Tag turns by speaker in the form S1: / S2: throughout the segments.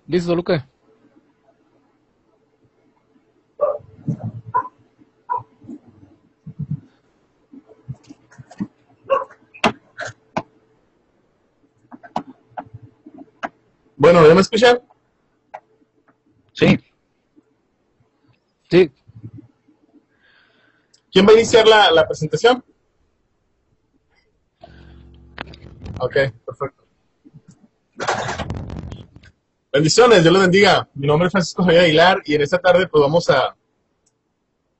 S1: ¿Listo, Luca?
S2: Bueno, ¿ya me escuchan?
S1: Sí. Sí.
S2: ¿Quién va a iniciar la presentación? Ok, perfecto. Bendiciones, Dios les bendiga. Mi nombre es Francisco Javier Aguilar y en esta tarde pues vamos a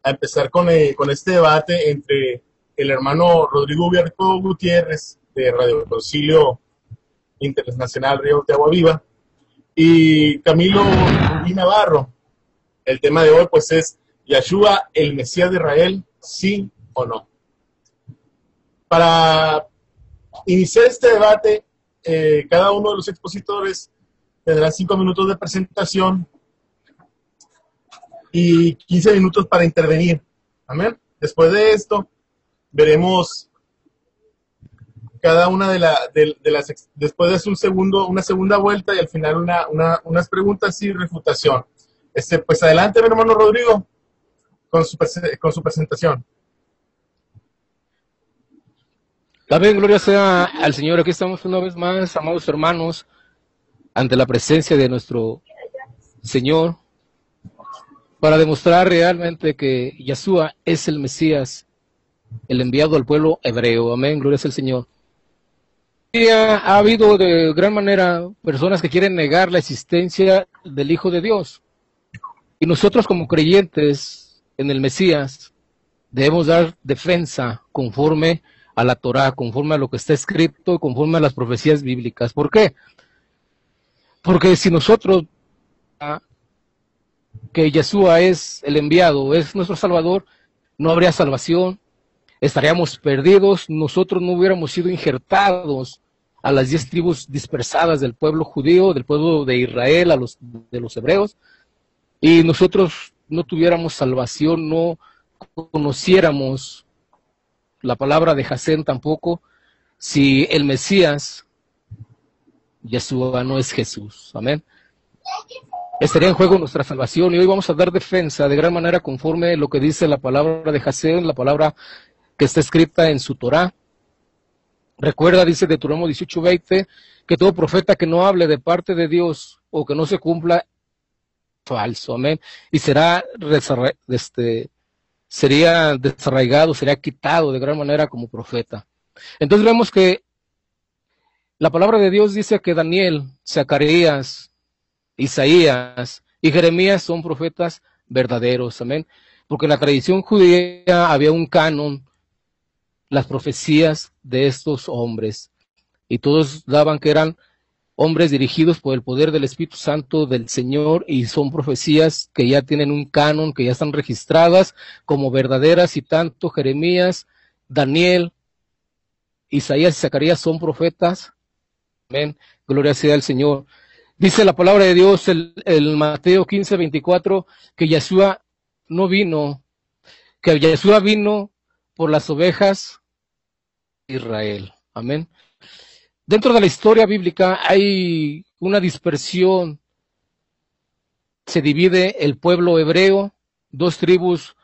S2: empezar con este debate entre el hermano Rodrigo Ubierto Gutiérrez de Radio Concilio Internacional Río de Agua Viva y Camilo Rubí Navarro. El tema de hoy pues es Yeshua, el Mesías de Israel, sí o no. Para iniciar este debate, cada uno de los expositores tendrá 5 minutos de presentación y 15 minutos para intervenir. Amén. Después de esto, veremos cada una de las, después de una segunda vuelta y al final unas preguntas y refutación. Pues adelante, mi hermano Rodrigo, con su presentación.
S1: Amén, gloria sea al Señor. Aquí estamos una vez más, amados hermanos, ante la presencia de nuestro Señor, para demostrar realmente que Yeshua es el Mesías, el enviado al pueblo hebreo. Amén, gloria sea al Señor. Y ha habido de gran manera personas que quieren negar la existencia del Hijo de Dios. Y nosotros como creyentes en el Mesías debemos dar defensa conforme a la Torá, conforme a lo que está escrito, conforme a las profecías bíblicas. ¿Por qué? Porque si nosotros, que Yeshua es el enviado, es nuestro Salvador, no habría salvación, estaríamos perdidos, nosotros no hubiéramos sido injertados a las 10 tribus dispersadas del pueblo judío, del pueblo de Israel, de los hebreos, y nosotros no tuviéramos salvación, no conociéramos la palabra de Jasén tampoco, si el Mesías, Yeshua, no es Jesús. Amén. Estaría en juego nuestra salvación, y hoy vamos a dar defensa de gran manera conforme lo que dice la palabra de Jasén, la palabra que está escrita en su Torá. Recuerda, dice Deuteronomio 18:20, que todo profeta que no hable de parte de Dios o que no se cumpla, falso, amén, y sería desarraigado, sería quitado de gran manera como profeta. Entonces vemos que la palabra de Dios dice que Daniel, Zacarías, Isaías y Jeremías son profetas verdaderos, amén, porque en la tradición judía había un canon, las profecías de estos hombres, y todos daban que eran hombres dirigidos por el poder del Espíritu Santo del Señor, y son profecías que ya tienen un canon, que ya están registradas como verdaderas, y tanto Jeremías, Daniel, Isaías y Zacarías son profetas. Amén, gloria sea al Señor. Dice la palabra de Dios, el Mateo 15:24, que Yeshua no vino, que Yeshua vino por las ovejas de Israel. Amén. Dentro de la historia bíblica hay una dispersión, se divide el pueblo hebreo, 2 tribus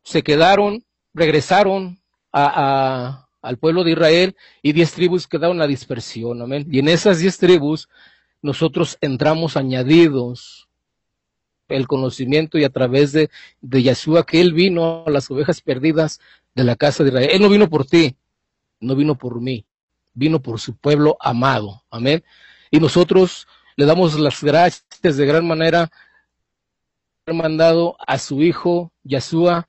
S1: se quedaron, regresaron al pueblo de Israel, y 10 tribus quedaron en la dispersión, amén. Y en esas 10 tribus nosotros entramos añadidos el conocimiento, y a través de Yeshua, que Él vino a las ovejas perdidas de la casa de Israel. Él no vino por ti, no vino por mí, vino por su pueblo amado, amén. Y nosotros le damos las gracias de gran manera por haber mandado a su Hijo, Yeshua,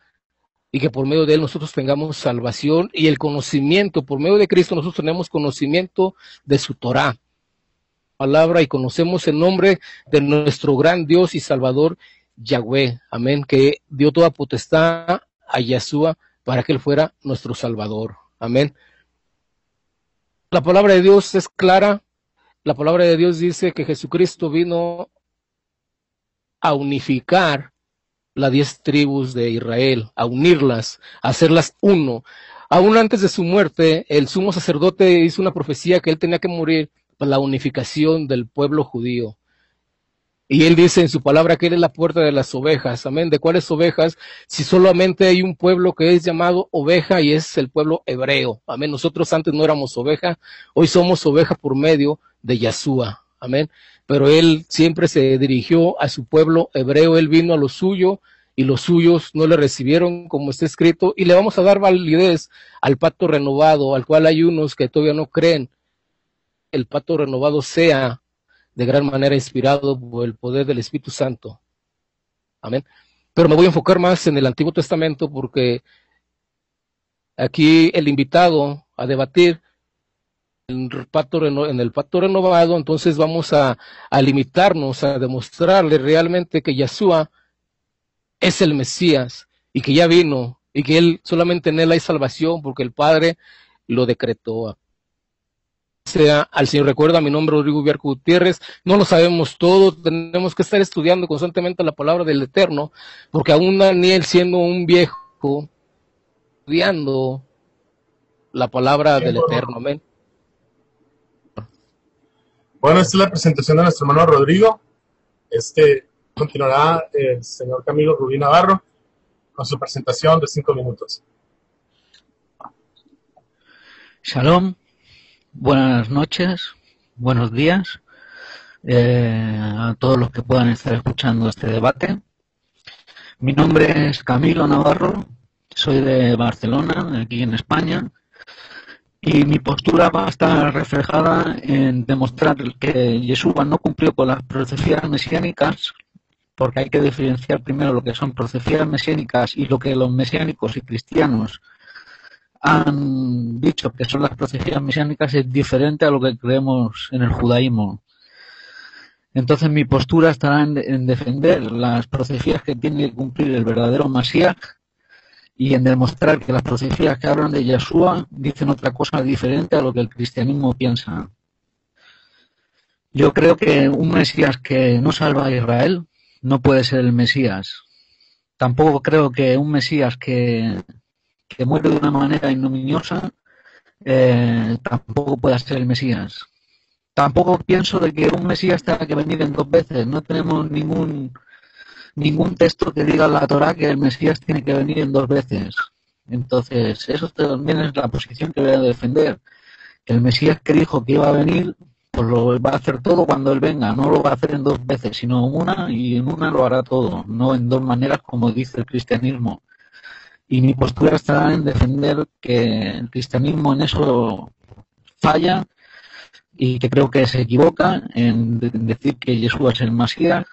S1: y que por medio de Él nosotros tengamos salvación y el conocimiento. Por medio de Cristo nosotros tenemos conocimiento de su Torá, palabra, y conocemos el nombre de nuestro gran Dios y Salvador, Yahweh, amén, que dio toda potestad a Yeshua para que Él fuera nuestro Salvador, amén. La palabra de Dios es clara. La palabra de Dios dice que Jesucristo vino a unificar las 10 tribus de Israel, a unirlas, a hacerlas uno. Aún antes de su muerte, el sumo sacerdote hizo una profecía que él tenía que morir para la unificación del pueblo judío. Y él dice en su palabra que él es la puerta de las ovejas. Amén. ¿De cuáles ovejas? Si solamente hay un pueblo que es llamado oveja y es el pueblo hebreo. Amén. Nosotros antes no éramos oveja, hoy somos oveja por medio de Yeshua. Amén. Pero él siempre se dirigió a su pueblo hebreo. Él vino a lo suyo y los suyos no le recibieron, como está escrito. Y le vamos a dar validez al pacto renovado, al cual hay unos que todavía no creen. El pacto renovado sea de gran manera inspirado por el poder del Espíritu Santo. Amén. Pero me voy a enfocar más en el Antiguo Testamento porque aquí el invitado a debatir en el pacto renovado, entonces vamos a limitarnos a demostrarle realmente que Yeshua es el Mesías y que ya vino y que él solamente en él hay salvación porque el Padre lo decretó. Sea al Señor. Recuerda, mi nombre es Rodrigo Viarco Gutiérrez. No lo sabemos todo, tenemos que estar estudiando constantemente la palabra del Eterno, porque aún Daniel, siendo un viejo, estudiando la palabra del Eterno. Amén.
S2: Bueno, esta es la presentación de nuestro hermano Rodrigo. Continuará el señor Camilo Rubí Navarro con su presentación de 5 minutos.
S3: Shalom. Buenas noches, buenos días a todos los que puedan estar escuchando este debate. Mi nombre es Camilo Navarro, soy de Barcelona, aquí en España, y mi postura va a estar reflejada en demostrar que Yeshua no cumplió con las profecías mesiánicas, porque hay que diferenciar primero lo que son profecías mesiánicas y lo que los mesiánicos y cristianos han dicho que son las profecías mesiánicas es diferente a lo que creemos en el judaísmo. Entonces mi postura estará en defender las profecías que tiene que cumplir el verdadero Mashiach y en demostrar que las profecías que hablan de Yeshua dicen otra cosa diferente a lo que el cristianismo piensa. Yo creo que un Mesías que no salva a Israel no puede ser el Mesías. Tampoco creo que un Mesías que muere de una manera ignominiosa tampoco pueda ser el Mesías. Tampoco pienso de que un Mesías tenga que venir en 2 veces. No tenemos ningún texto que diga en la Torá que el Mesías tiene que venir en 2 veces. Entonces, eso también es la posición que voy a defender. El Mesías que dijo que iba a venir, pues lo va a hacer todo cuando él venga. No lo va a hacer en 2 veces, sino una, y en una lo hará todo. No en 2 maneras como dice el cristianismo. Y mi postura estará en defender que el cristianismo en eso falla y que creo que se equivoca en decir que Jesús es el Masías,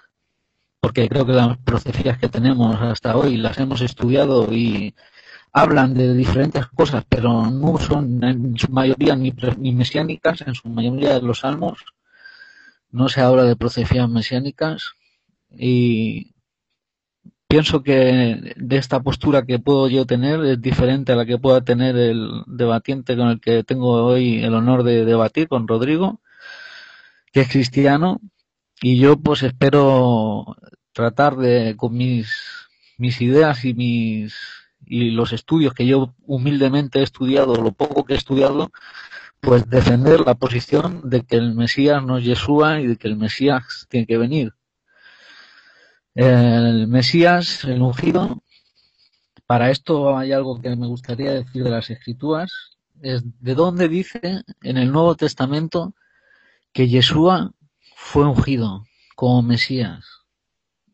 S3: porque creo que las profecías que tenemos hasta hoy las hemos estudiado y hablan de diferentes cosas, pero no son en su mayoría ni mesiánicas. En su mayoría de los salmos no se habla de profecías mesiánicas y pienso que de esta postura que puedo yo tener es diferente a la que pueda tener el debatiente con el que tengo hoy el honor de debatir, con Rodrigo, que es cristiano, y yo pues espero tratar de, con mis ideas y los estudios que yo humildemente he estudiado, lo poco que he estudiado, pues defender la posición de que el Mesías no es Yeshua y de que el Mesías tiene que venir. El Mesías, el ungido, para esto hay algo que me gustaría decir de las Escrituras, es de dónde dice en el Nuevo Testamento que Yeshua fue ungido como Mesías.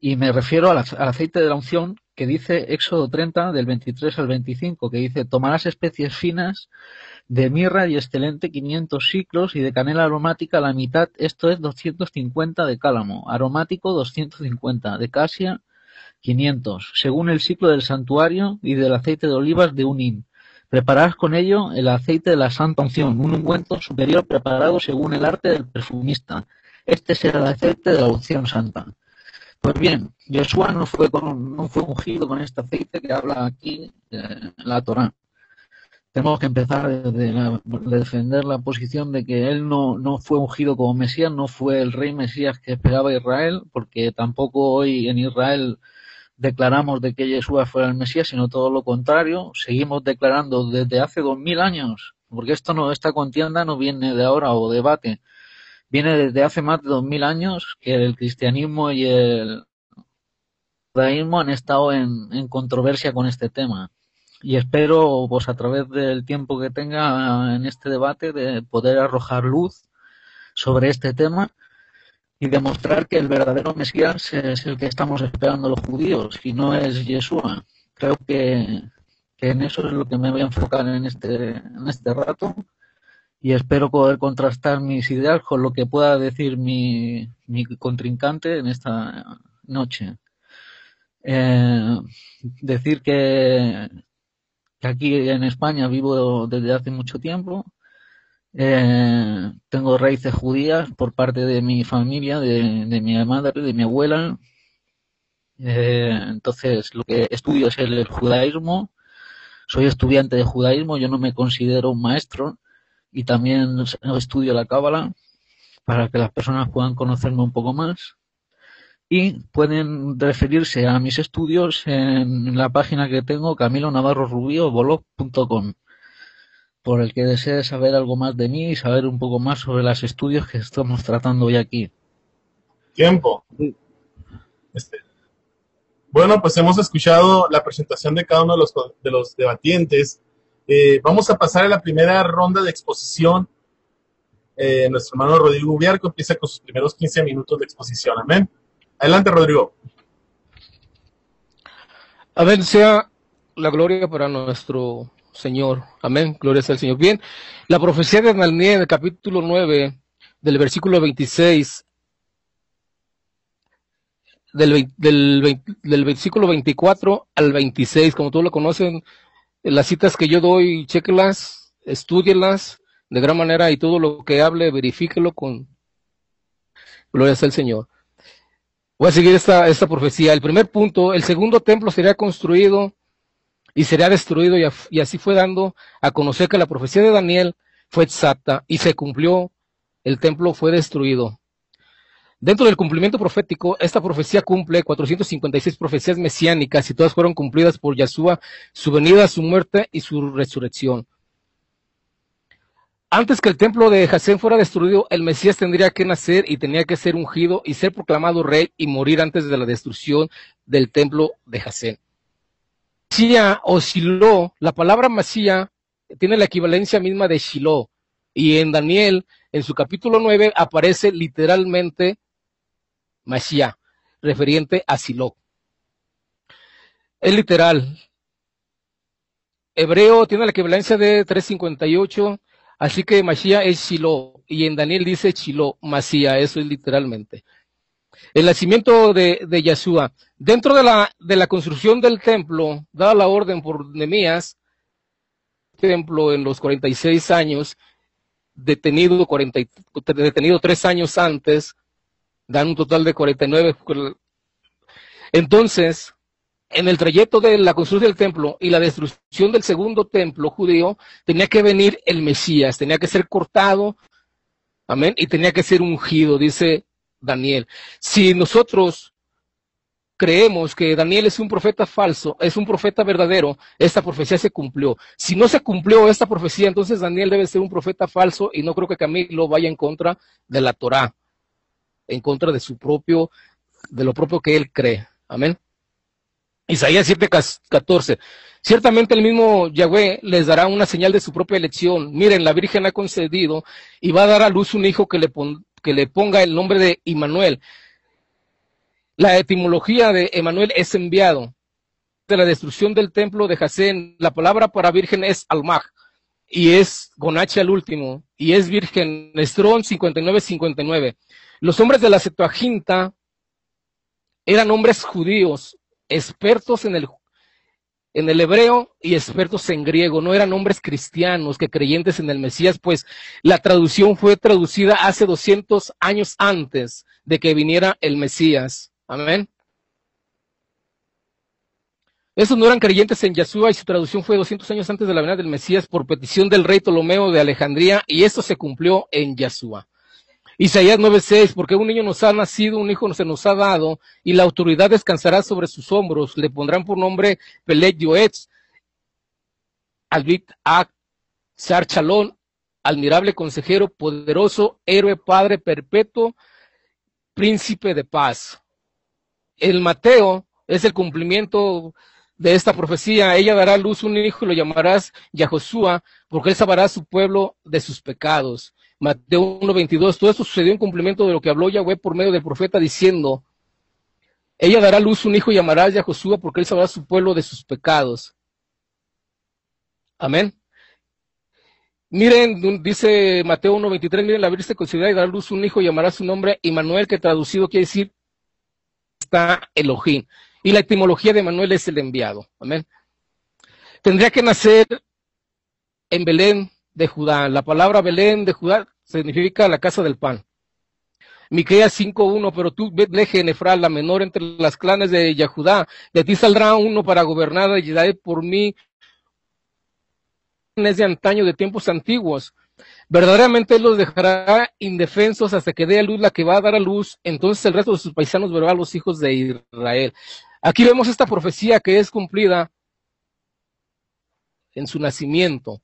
S3: Y me refiero al aceite de la unción que dice Éxodo 30 del 23 al 25, que dice: tomarás especies finas de mirra y excelente 500 siclos y de canela aromática la mitad, esto es 250 de cálamo, aromático 250, de casia 500, según el ciclo del santuario, y del aceite de olivas de un hin. Prepararás con ello el aceite de la santa unción, un ungüento superior preparado según el arte del perfumista. Este será el aceite de la unción santa. Pues bien, Yeshua no fue ungido con este aceite que habla aquí la Torá. Tenemos que empezar de defender la posición de que él no fue ungido como Mesías, no fue el rey Mesías que esperaba Israel, porque tampoco hoy en Israel declaramos de que Yeshua fuera el Mesías, sino todo lo contrario. Seguimos declarando desde hace 2000 años, porque esta contienda no viene de ahora o debate, Viene desde hace más de 2000 años que el cristianismo y el judaísmo han estado en controversia con este tema. Y espero, pues a través del tiempo que tenga en este debate, de poder arrojar luz sobre este tema y demostrar que el verdadero Mesías es el que estamos esperando los judíos y no es Yeshua. Creo que en eso es lo que me voy a enfocar en este rato, y espero poder contrastar mis ideas con lo que pueda decir mi contrincante en esta noche. Decir que aquí en España vivo desde hace mucho tiempo. Tengo raíces judías por parte de mi familia, de mi madre, de mi abuela. Entonces lo que estudio es el judaísmo. Soy estudiante de judaísmo, yo no me considero un maestro, y también estudio la cábala para que las personas puedan conocerme un poco más. Y pueden referirse a mis estudios en la página que tengo, camilonavarrorubioblog.com, por el que desee saber algo más de mí y saber un poco más sobre los estudios que estamos tratando hoy aquí.
S2: Tiempo. Bueno, pues hemos escuchado la presentación de cada uno de los debatientes. Vamos a pasar a la primera ronda de exposición. Nuestro hermano Rodrigo Ubiarco empieza con sus primeros 15 minutos de exposición. Amén. Adelante, Rodrigo.
S1: Amén, sea la gloria para nuestro Señor. Amén, gloria sea al Señor. Bien, la profecía de Daniel, en el capítulo 9, del versículo 26, del versículo 24 al 26, como todos lo conocen, las citas que yo doy, chéquelas, estúdielas de gran manera, y todo lo que hable, verifíquelo con gloria sea al Señor. Voy a seguir esta profecía. El primer punto: el segundo templo sería construido y sería destruido, y así fue dando a conocer que la profecía de Daniel fue exacta y se cumplió. El templo fue destruido. Dentro del cumplimiento profético, esta profecía cumple 456 profecías mesiánicas, y todas fueron cumplidas por Yeshua, su venida, su muerte y su resurrección. Antes que el templo de Jasén fuera destruido, el Mesías tendría que nacer y tenía que ser ungido y ser proclamado rey y morir antes de la destrucción del templo de Jasén. Masía o Shiloh, la palabra Masía tiene la equivalencia misma de Shiloh, y en Daniel, en su capítulo 9, aparece literalmente Masía, referente a Shiloh. Es literal. Hebreo tiene la equivalencia de 358, así que Masía es Shiloh, y en Daniel dice Shiloh, Masía, eso es literalmente. El nacimiento de Yeshua. Dentro de la construcción del templo, dada la orden por Nehemías, templo en los 46 años, detenido 3 años antes, dan un total de 49. Entonces, en el trayecto de la construcción del templo y la destrucción del segundo templo judío, tenía que venir el Mesías, tenía que ser cortado, amén, y tenía que ser ungido, dice Daniel. Si nosotros creemos que Daniel es un profeta falso, es un profeta verdadero, esta profecía se cumplió. Si no se cumplió esta profecía, entonces Daniel debe ser un profeta falso, y no creo que Camilo vaya en contra de la Torá, en contra de lo propio que él cree. Amén. Isaías 7:14. Ciertamente el mismo Yahweh les dará una señal de su propia elección. Miren, la Virgen ha concedido y va a dar a luz un hijo que le ponga el nombre de Immanuel. La etimología de Emmanuel es enviado. De la destrucción del templo de Jasén, la palabra para virgen es Almaj, y es con H al último, y es virgen. Strong 59:59. Los hombres de la Septuaginta eran hombres judíos, expertos en el hebreo y expertos en griego, no eran hombres cristianos que creyentes en el Mesías, pues la traducción fue traducida hace 200 años antes de que viniera el Mesías. Amén. Esos no eran creyentes en Yeshua, y su traducción fue 200 años antes de la venida del Mesías por petición del rey Ptolomeo de Alejandría, y esto se cumplió en Yeshua. Isaías 9:6, porque un niño nos ha nacido, un hijo se nos ha dado, y la autoridad descansará sobre sus hombros. Le pondrán por nombre Pelet Yoetz, Albit Ak, Sar Chalón, admirable consejero, poderoso, héroe, padre perpetuo, príncipe de paz. El Mateo es el cumplimiento de esta profecía. Ella dará a luz un hijo y lo llamarás Yahoshua, porque él salvará a su pueblo de sus pecados. Mateo 1:22. Todo esto sucedió en cumplimiento de lo que habló Yahweh por medio del profeta diciendo, ella dará a luz un hijo y llamarás Yahoshua, porque él salvará a su pueblo de sus pecados. Amén. Miren, dice Mateo 1:23, miren, la Virgen concebirá y dará a luz un hijo y llamará su nombre Immanuel, que traducido quiere decir está Elohim. Y la etimología de Manuel es el enviado. Amén. Tendría que nacer en Belén de Judá. La palabra Belén de Judá significa la casa del pan. Miqueas 5:1, pero tú, Betlehem Efrata, la menor entre las clanes de Yahudá, de ti saldrá uno para gobernar y daré por mí es de antaño, de tiempos antiguos. Verdaderamente él los dejará indefensos hasta que dé a luz la que va a dar a luz, entonces el resto de sus paisanos verá a los hijos de Israel. Aquí vemos esta profecía que es cumplida en su nacimiento.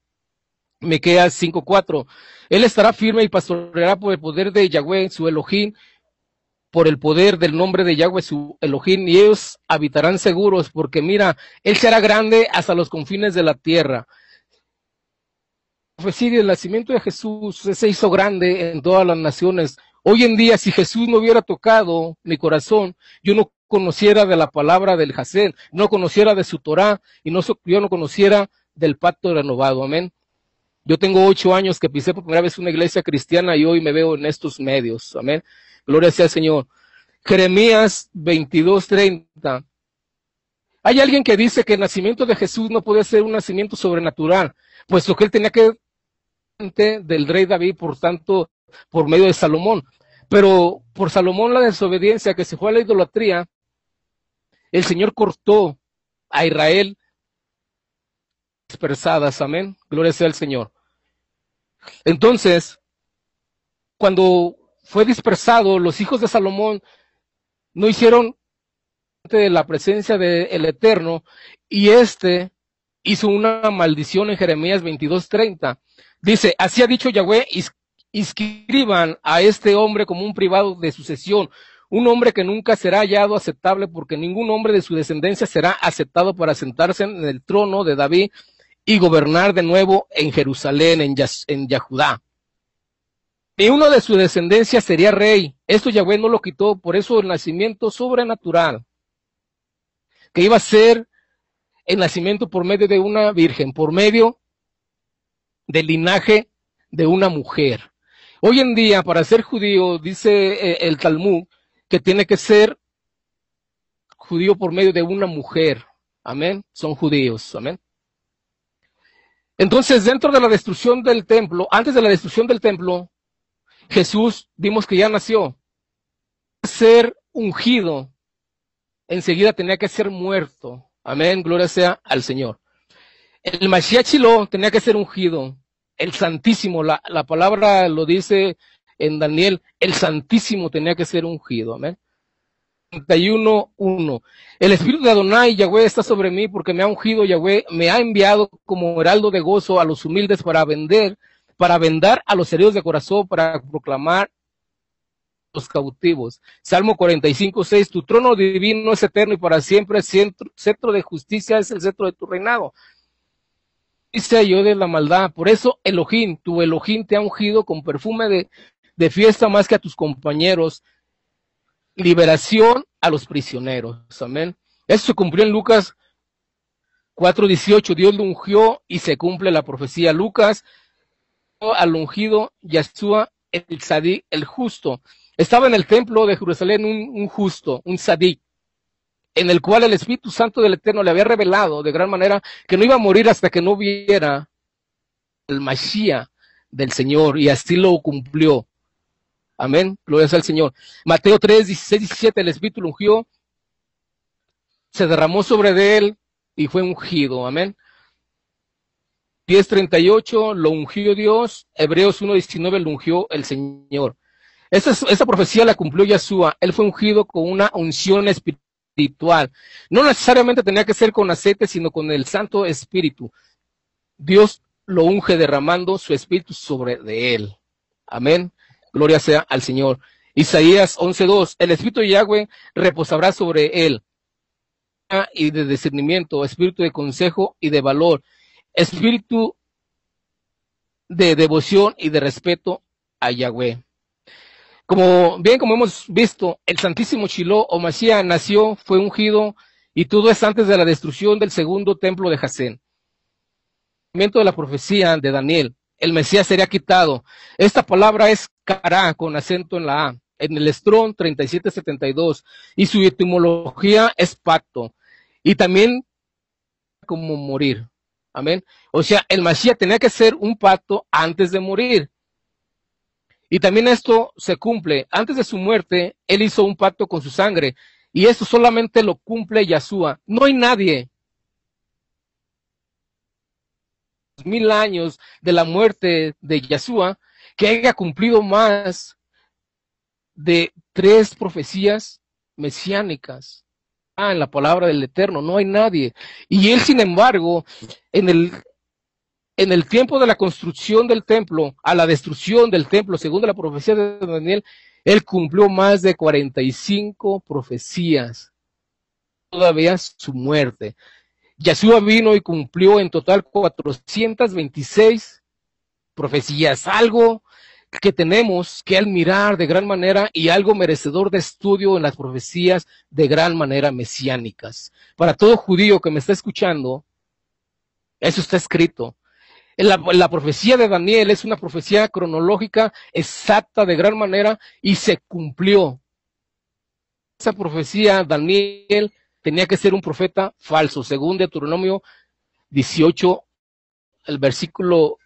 S1: Miqueas 5:4. Él estará firme y pastoreará por el poder de Yahweh, su Elohim, por el poder del nombre de Yahweh, su Elohim, y ellos habitarán seguros, porque mira, él será grande hasta los confines de la tierra. La profecía del nacimiento de Jesús se hizo grande en todas las naciones. Hoy en día, si Jesús no hubiera tocado mi corazón, yo no conociera de la palabra del Hasén, no conociera de su Torah, y yo no conociera del pacto renovado. Amén. Yo tengo 8 años que pisé por primera vez una iglesia cristiana y hoy me veo en estos medios. Amén. Gloria sea al Señor. Jeremías 22:30. Hay alguien que dice que el nacimiento de Jesús no puede ser un nacimiento sobrenatural, puesto que él tenía que del rey David, por tanto, por medio de Salomón. Pero por Salomón la desobediencia que se fue a la idolatría, el Señor cortó a Israel dispersadas. Amén. Gloria sea al Señor. Entonces, cuando fue dispersado, los hijos de Salomón no hicieron de la presencia del Eterno, y hizo una maldición en Jeremías 22:30. Dice, así ha dicho Yahweh, inscriban a este hombre como un privado de sucesión, un hombre que nunca será hallado aceptable, porque ningún hombre de su descendencia será aceptado para sentarse en el trono de David y gobernar de nuevo en Jerusalén, en Yahudá. Y uno de su descendencia sería rey. Esto Yahweh no lo quitó, por eso el nacimiento sobrenatural, que iba a ser el nacimiento por medio de una virgen, por medio del linaje de una mujer. Hoy en día, para ser judío, dice el Talmud, que tiene que ser judío por medio de una mujer. Amén. Son judíos. Amén. Entonces, dentro de la destrucción del templo, antes de la destrucción del templo, Jesús, vimos que ya nació. Ser ungido, enseguida tenía que ser muerto. Amén, gloria sea al Señor. El Mashiach Shiló tenía que ser ungido. El Santísimo, la palabra lo dice en Daniel, el Santísimo tenía que ser ungido. Amén. 31:1. El Espíritu de Adonai, Yahweh, está sobre mí porque me ha ungido. Yahweh me ha enviado como heraldo de gozo a los humildes para vendar a los heridos de corazón, para proclamar los cautivos. Salmo 45:6. Tu trono divino es eterno y para siempre, cetro de justicia es el cetro de tu reinado. Dice yo de la maldad, por eso Elohim, tu Elohim te ha ungido con perfume de fiesta más que a tus compañeros, liberación a los prisioneros. Amén. Eso se cumplió en Lucas 4:18. Dios lo ungió y se cumple la profecía. Lucas al ungido Yeshua el Sadí, el justo. Estaba en el templo de Jerusalén un justo, un Sadí, en el cual el Espíritu Santo del Eterno le había revelado de gran manera que no iba a morir hasta que no viera el Mashiach del Señor, y así lo cumplió. Amén, gloria sea al Señor. Mateo 3:16-17, el Espíritu lo ungió, se derramó sobre él y fue ungido. Amén. 10:38, lo ungió Dios. Hebreos 1:19, lo ungió el Señor. Esa profecía la cumplió Yeshua. Él fue ungido con una unción espiritual. No necesariamente tenía que ser con aceite, sino con el Santo Espíritu. Dios lo unge derramando su espíritu sobre de él. Amén. Gloria sea al Señor. Isaías 11:2, el espíritu de Yahweh reposará sobre él, y de discernimiento, espíritu de consejo y de valor, espíritu de devoción y de respeto a Yahweh. Como hemos visto, el Santísimo Shiloh o Mashiach nació, fue ungido, y todo es antes de la destrucción del segundo templo de Jacén. De la profecía de Daniel, el Mesías sería quitado. Esta palabra es Kará, con acento en la A, en el Strong 3772, y su etimología es pacto, y también como morir. Amén. O sea, el Mesías tenía que hacer un pacto antes de morir. Y también esto se cumple. Antes de su muerte, él hizo un pacto con su sangre, y esto solamente lo cumple Yahshua. No hay nadie, 2000 años de la muerte de Yahshua, que haya cumplido más de 3 profecías mesiánicas en la palabra del Eterno. No hay nadie. Y él, sin embargo, en el tiempo de la construcción del templo, a la destrucción del templo, según la profecía de Daniel, él cumplió más de 45 profecías, todavía su muerte. Yahshua vino y cumplió en total 426 profecías, algo que tenemos que admirar de gran manera y algo merecedor de estudio en las profecías de gran manera mesiánicas. Para todo judío que me está escuchando, eso está escrito. La profecía de Daniel es una profecía cronológica exacta de gran manera y se cumplió. Esa profecía, Daniel tenía que ser un profeta falso, según Deuteronomio 18, el versículo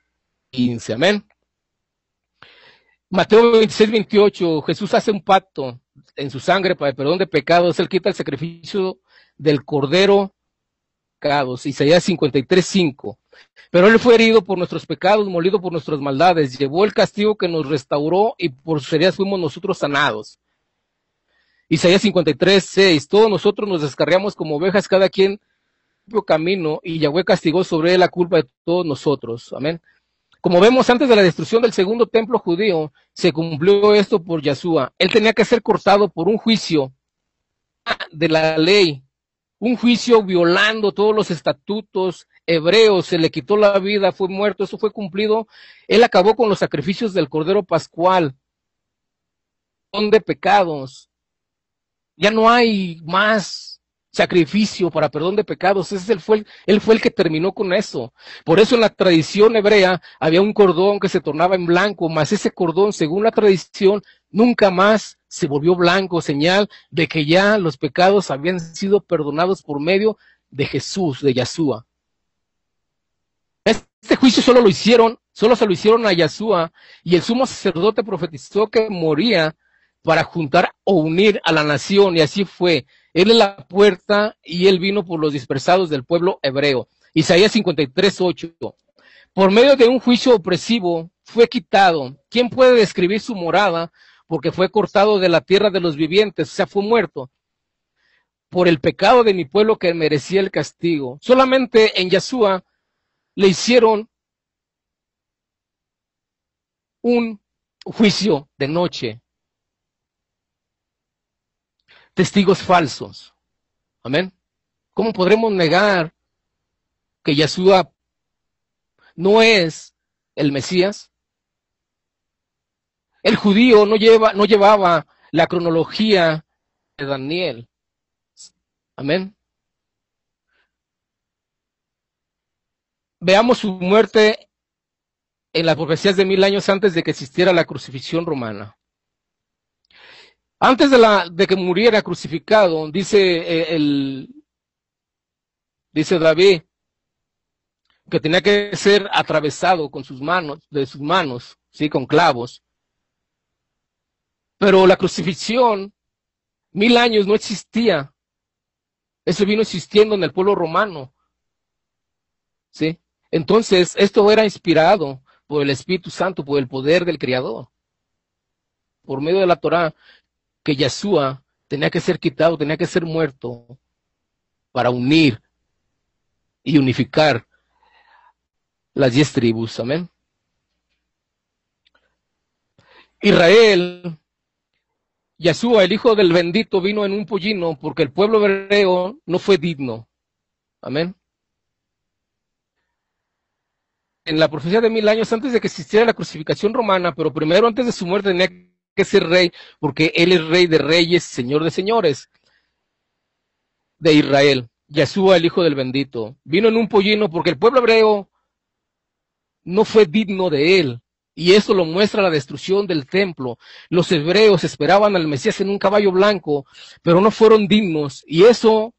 S1: 15. Amén. Mateo 26:28, Jesús hace un pacto en su sangre para el perdón de pecados. Él quita el sacrificio del cordero pecados. Isaías 53:5. Pero él fue herido por nuestros pecados, molido por nuestras maldades, llevó el castigo que nos restauró, y por sus heridas fuimos nosotros sanados. Isaías 53:6. Todos nosotros nos descarriamos como ovejas, cada quien su propio camino, y Yahweh castigó sobre él la culpa de todos nosotros. Amén. Como vemos, antes de la destrucción del segundo templo judío, se cumplió esto por Yahshua. Él tenía que ser cortado por un juicio de la ley, un juicio violando todos los estatutos hebreos, se le quitó la vida, fue muerto, eso fue cumplido. Él acabó con los sacrificios del Cordero Pascual, son de pecados. Ya no hay más sacrificio para perdón de pecados. Él fue el que terminó con eso. Por eso en la tradición hebrea había un cordón que se tornaba en blanco, mas ese cordón, según la tradición, nunca más se volvió blanco, señal de que ya los pecados habían sido perdonados por medio de Jesús, de Yahshua. Este juicio solo se lo hicieron a Yahshua, y el sumo sacerdote profetizó que moría para juntar o unir a la nación, y así fue. Él es la puerta, y él vino por los dispersados del pueblo hebreo. Isaías 53:8. Por medio de un juicio opresivo fue quitado. ¿Quién puede describir su morada? Porque fue cortado de la tierra de los vivientes, o sea, fue muerto por el pecado de mi pueblo que merecía el castigo. Solamente en Yahshua le hicieron un juicio de noche. Testigos falsos. Amén. ¿Cómo podremos negar que Yahshua no es el Mesías? El judío no llevaba la cronología de Daniel. Amén. Veamos su muerte en las profecías de 1000 años antes de que existiera la crucifixión romana. Antes de que muriera crucificado, dice David, que tenía que ser atravesado con sus manos, sí, con clavos. Pero la crucifixión, 1000 años no existía. Eso vino existiendo en el pueblo romano. ¿Sí? Entonces, esto era inspirado por el Espíritu Santo, por el poder del Creador. Por medio de la Torá, que Yahshua tenía que ser quitado, tenía que ser muerto para unir y unificar las 10 tribus, amén. Israel, Yeshua, el hijo del bendito, vino en un pollino porque el pueblo hebreo no fue digno, amén. En la profecía de 1000 años antes de que existiera la crucificación romana, pero primero antes de su muerte tenía que ser rey, porque él es rey de reyes, señor de señores de Israel. Yeshua, el hijo del bendito, vino en un pollino porque el pueblo hebreo no fue digno de él. Y eso lo muestra la destrucción del templo. Los hebreos esperaban al Mesías en un caballo blanco, pero no fueron dignos. Y eso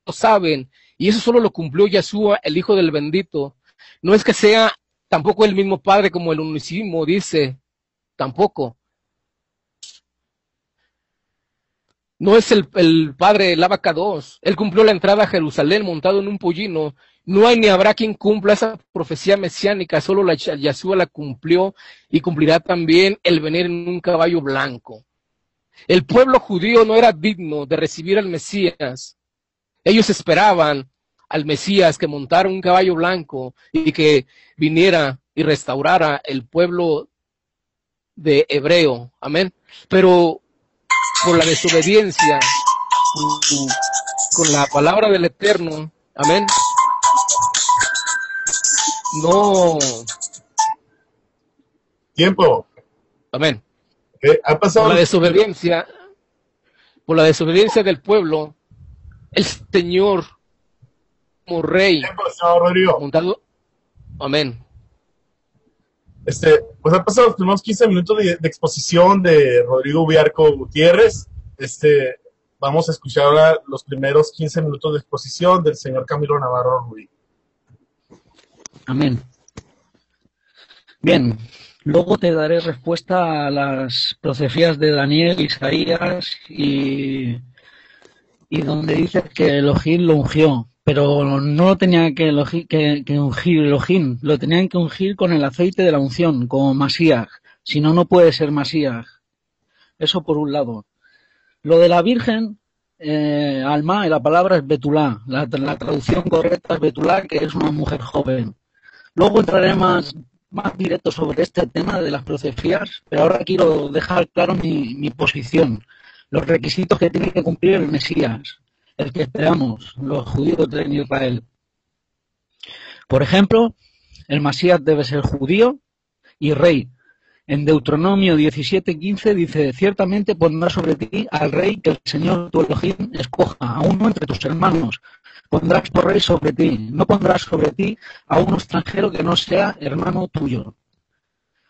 S1: lo saben. Y eso solo lo cumplió Yeshua, el hijo del bendito. No es que sea tampoco el mismo Padre como el unísimo dice, tampoco. No es el Padre el Abacados. Él cumplió la entrada a Jerusalén montado en un pollino. No hay ni habrá quien cumpla esa profecía mesiánica, solo Yeshua la cumplió y cumplirá también el venir en un caballo blanco. El pueblo judío no era digno de recibir al Mesías. Ellos esperaban al Mesías que montara un caballo blanco y que viniera y restaurara el pueblo de hebreo. Amén. Pero por la desobediencia, con la palabra del Eterno, amén, no.
S2: Tiempo.
S1: Amén.
S2: Ha pasado.
S1: Por la desobediencia del pueblo, el Señor como rey montado. Amén.
S2: Pues han pasado los primeros 15 minutos de exposición de Rodrigo Ubiarco Gutiérrez. Vamos a escuchar ahora los primeros 15 minutos de exposición del señor Camilo Navarro Ruiz.
S3: Amén. Bien, luego te daré respuesta a las profecías de Daniel, Isaías y donde dice que Elohim lo ungió, pero no lo tenía que ungir Elohim, lo tenían que ungir con el aceite de la unción, como Masías, si no, no puede ser Masías. Eso por un lado. Lo de la Virgen, Alma, la palabra es Betulá, la traducción correcta es Betulá, que es una mujer joven. Luego entraré más directo sobre este tema de las profecías, pero ahora quiero dejar claro mi posición. Los requisitos que tiene que cumplir el Mesías, el que esperamos, los judíos de Israel. Por ejemplo, el Mesías debe ser judío y rey. En Deuteronomio 17:15 dice: ciertamente pondrás sobre ti al rey que el Señor tu Elohim escoja, a uno entre tus hermanos. Pondrás por rey sobre ti, no pondrás sobre ti a un extranjero que no sea hermano tuyo.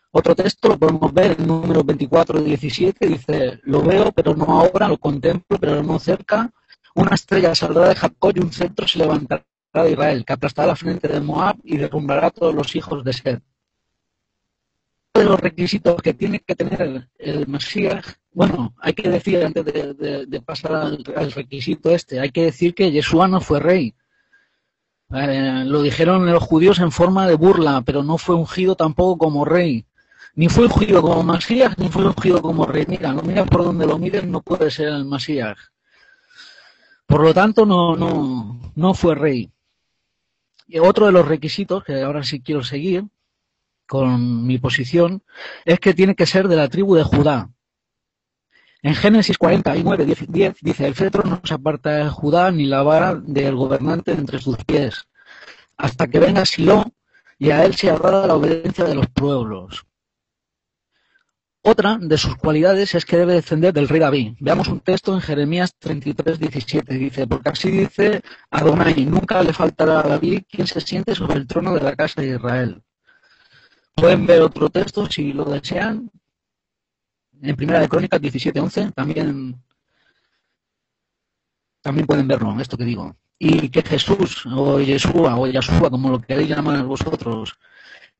S3: Otro texto lo podemos ver en Números 24:17, dice: lo veo, pero no ahora, lo contemplo, pero no cerca. Una estrella saldrá de Jacob y un cetro se levantará de Israel, que aplastará la frente de Moab y derrumbará a todos los hijos de Sed. De los requisitos que tiene que tener el Mesías, bueno, hay que decir, antes de pasar al requisito hay que decir que Yeshua no fue rey. Lo dijeron los judíos en forma de burla, pero no fue ungido tampoco como rey. Ni fue ungido como Mesías, ni fue ungido como rey. Mira por donde lo miren, no puede ser el Mesías. Por lo tanto, no fue rey. Y otro de los requisitos, que ahora sí quiero seguir con mi posición, es que tiene que ser de la tribu de Judá. En Génesis 49:10 dice: el cetro no se aparta de Judá ni la vara del gobernante entre sus pies, hasta que venga Silo y a él se dada la obediencia de los pueblos. Otra de sus cualidades es que debe descender del rey David. Veamos un texto en Jeremías 33:17. Dice: porque así dice Adonai, nunca le faltará a David quien se siente sobre el trono de la casa de Israel. Pueden ver otro texto si lo desean. En Primera de Crónicas 17:11 también pueden verlo, esto que digo. Y que Jesús, o Yeshua, como lo queréis llamar vosotros,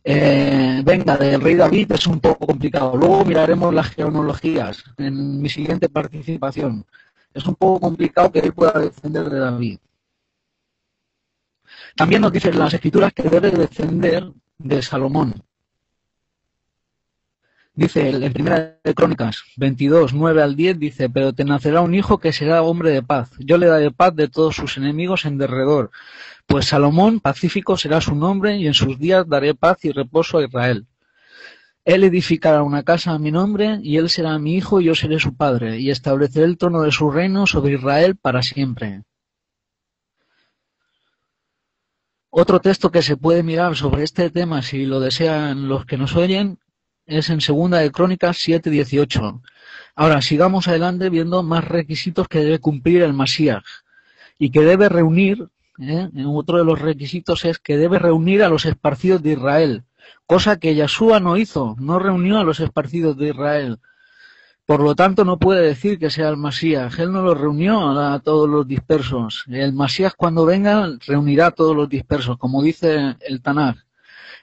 S3: venga del rey David, es un poco complicado. Luego miraremos las genealogías en mi siguiente participación. Es un poco complicado que él pueda descender de David. También nos dicen las escrituras que debe descender de Salomón. Dice en Primera de Crónicas 22, 9 al 10, dice, pero te nacerá un hijo que será hombre de paz. Yo le daré paz de todos sus enemigos en derredor. Pues Salomón, pacífico será su nombre, y en sus días daré paz y reposo a Israel. Él edificará una casa a mi nombre, y él será mi hijo, y yo seré su padre, y estableceré el trono de su reino sobre Israel para siempre. Otro texto que se puede mirar sobre este tema, si lo desean los que nos oyen, es en Segunda de Crónicas 7:18. Ahora, sigamos adelante viendo más requisitos que debe cumplir el Masías y que debe reunir, otro de los requisitos es que debe reunir a los esparcidos de Israel, cosa que Yeshua no hizo, no reunió a los esparcidos de Israel. Por lo tanto, no puede decir que sea el Masías. Él no los reunió a todos los dispersos. El Masías, cuando venga, reunirá a todos los dispersos, como dice el Tanaj.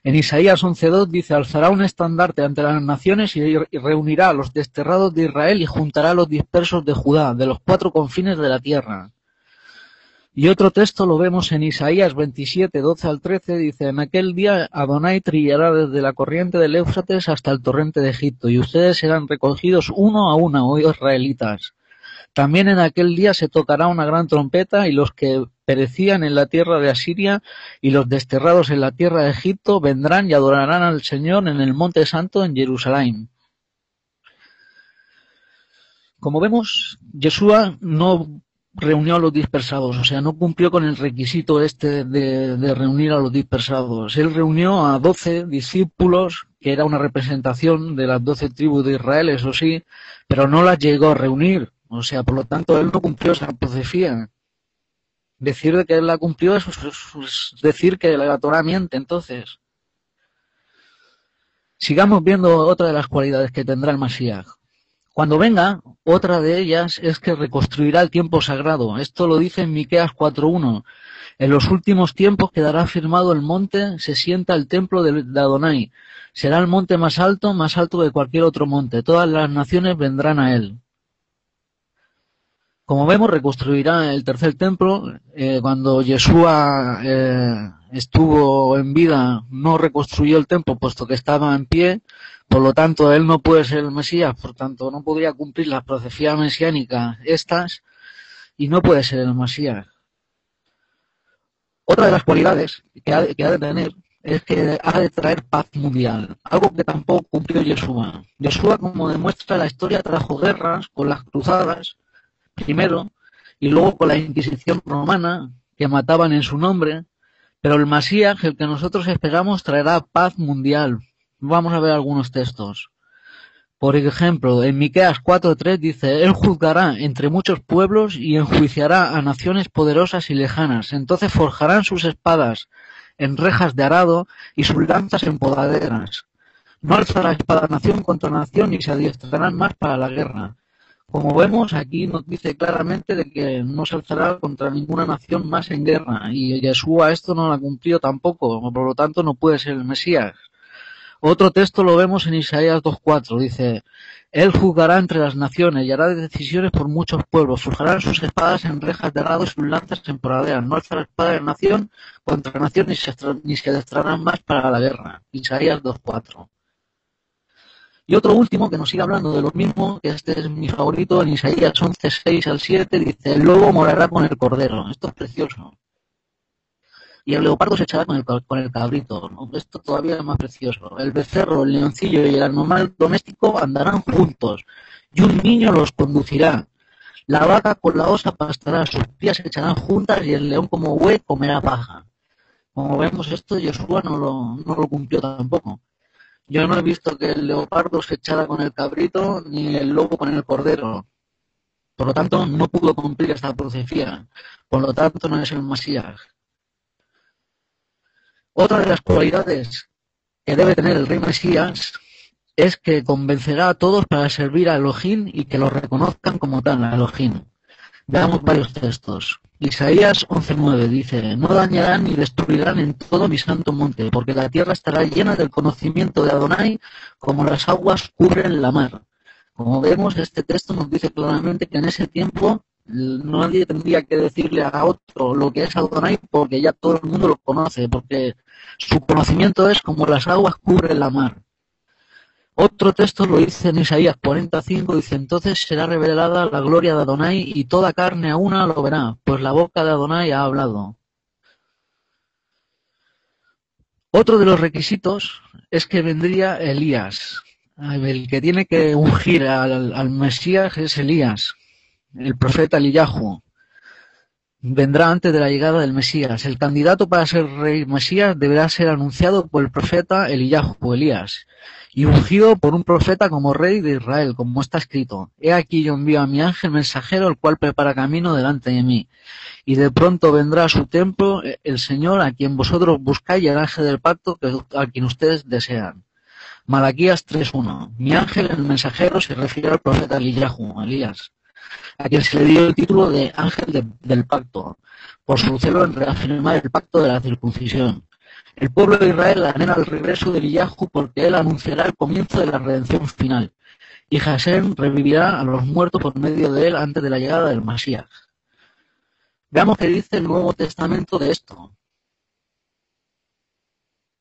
S3: En Isaías 11:2 dice, alzará un estandarte ante las naciones y reunirá a los desterrados de Israel y juntará a los dispersos de Judá, de los 4 confines de la tierra. Y otro texto lo vemos en Isaías 27:12 al 13, dice, en aquel día Adonai trillará desde la corriente del Éufrates hasta el torrente de Egipto, y ustedes serán recogidos uno a uno, oh israelitas. También en aquel día se tocará una gran trompeta, y los que perecían en la tierra de Asiria y los desterrados en la tierra de Egipto vendrán y adorarán al Señor en el Monte Santo en Jerusalén. Como vemos, Yeshua no reunió a los dispersados, o sea, no cumplió con el requisito de reunir a los dispersados. Él reunió a 12 discípulos, que era una representación de las 12 tribus de Israel, eso sí, pero no las llegó a reunir. O sea, por lo tanto, él no cumplió esa profecía. Decir de que él la cumplió es decir que la Torá miente, entonces. Sigamos viendo otra de las cualidades que tendrá el Masías. Cuando venga, otra de ellas es que reconstruirá el tiempo sagrado. Esto lo dice en Miqueas 4:1. En los últimos tiempos quedará firmado el monte, se sienta el templo de Adonai. Será el monte más alto que cualquier otro monte. Todas las naciones vendrán a él. Como vemos, reconstruirá el tercer templo. Cuando Yeshua estuvo en vida, no reconstruyó el templo, puesto que estaba en pie. Por lo tanto, él no puede ser el Mesías, por tanto, no podría cumplir las profecías mesiánicas estas, y no puede ser el Mesías. Otra de las cualidades que ha de tener es que ha de traer paz mundial, algo que tampoco cumplió Yeshua. Yeshua, como demuestra la historia, trajo guerras con las cruzadas, primero, y luego con la Inquisición romana, que mataban en su nombre, pero el Masías, el que nosotros esperamos, traerá paz mundial. Vamos a ver algunos textos. Por ejemplo, en Miqueas 4:3 dice, él juzgará entre muchos pueblos y enjuiciará a naciones poderosas y lejanas. Entonces forjarán sus espadas en rejas de arado y sus lanzas en podaderas. No alzará espada nación contra nación ni se adiestrarán más para la guerra. Como vemos, aquí nos dice claramente de que no se alzará contra ninguna nación más en guerra. Y Yeshua esto no lo ha cumplido tampoco, por lo tanto no puede ser el Mesías. Otro texto lo vemos en Isaías 2:4, dice, él juzgará entre las naciones y hará decisiones por muchos pueblos, forjarán sus espadas en rejas de arado y sus lanzas en podaderas, no alzará espada de nación contra nación ni se adestrarán más para la guerra. Isaías 2:4. Y otro último que nos sigue hablando de lo mismo, que este es mi favorito, en Isaías 11:6 al 7, dice, el lobo morará con el cordero. Esto es precioso. Y el leopardo se echará con el cabrito, ¿no? Esto todavía es más precioso. El becerro, el leoncillo y el animal doméstico andarán juntos, y un niño los conducirá. La vaca con la osa pastará, sus crías se echarán juntas, y el león como buey comerá paja. Como vemos, esto Yeshua no lo cumplió tampoco. Yo no he visto que el leopardo se echara con el cabrito, ni el lobo con el cordero. Por lo tanto, no pudo cumplir esta profecía. Por lo tanto, no es el Masías. Otra de las cualidades que debe tener el rey Mesías es que convencerá a todos para servir a Elohim y que lo reconozcan como tal, a Elohim. Veamos varios textos. Isaías 11:9 dice, no dañarán ni destruirán en todo mi santo monte, porque la tierra estará llena del conocimiento de Adonai, como las aguas cubren la mar. Como vemos, este texto nos dice claramente que en ese tiempo nadie tendría que decirle a otro lo que es Adonai, porque ya todo el mundo lo conoce, porque su conocimiento es como las aguas cubren la mar. Otro texto lo dice en Isaías 45, dice, entonces será revelada la gloria de Adonai y toda carne a una lo verá, pues la boca de Adonai ha hablado. Otro de los requisitos es que vendría Elías. El que tiene que ungir al Mesías es Elías, el profeta Eliyahu. Vendrá antes de la llegada del Mesías. El candidato para ser rey Mesías deberá ser anunciado por el profeta Eliyahu, Elías, y ungido por un profeta como rey de Israel, como está escrito. He aquí yo envío a mi ángel mensajero, el cual prepara camino delante de mí. Y de pronto vendrá a su templo el Señor, a quien vosotros buscáis, y el ángel del pacto, a quien ustedes desean. Malaquías 3.1. Mi ángel, el mensajero, se refiere al profeta Eliyahu, Elías, a quien se le dio el título de ángel del pacto, por su celo en reafirmar el pacto de la circuncisión. El pueblo de Israel anhela el regreso de Eliyahu porque él anunciará el comienzo de la redención final, y Jasén revivirá a los muertos por medio de él antes de la llegada del Mesías. Veamos qué dice el Nuevo Testamento de esto,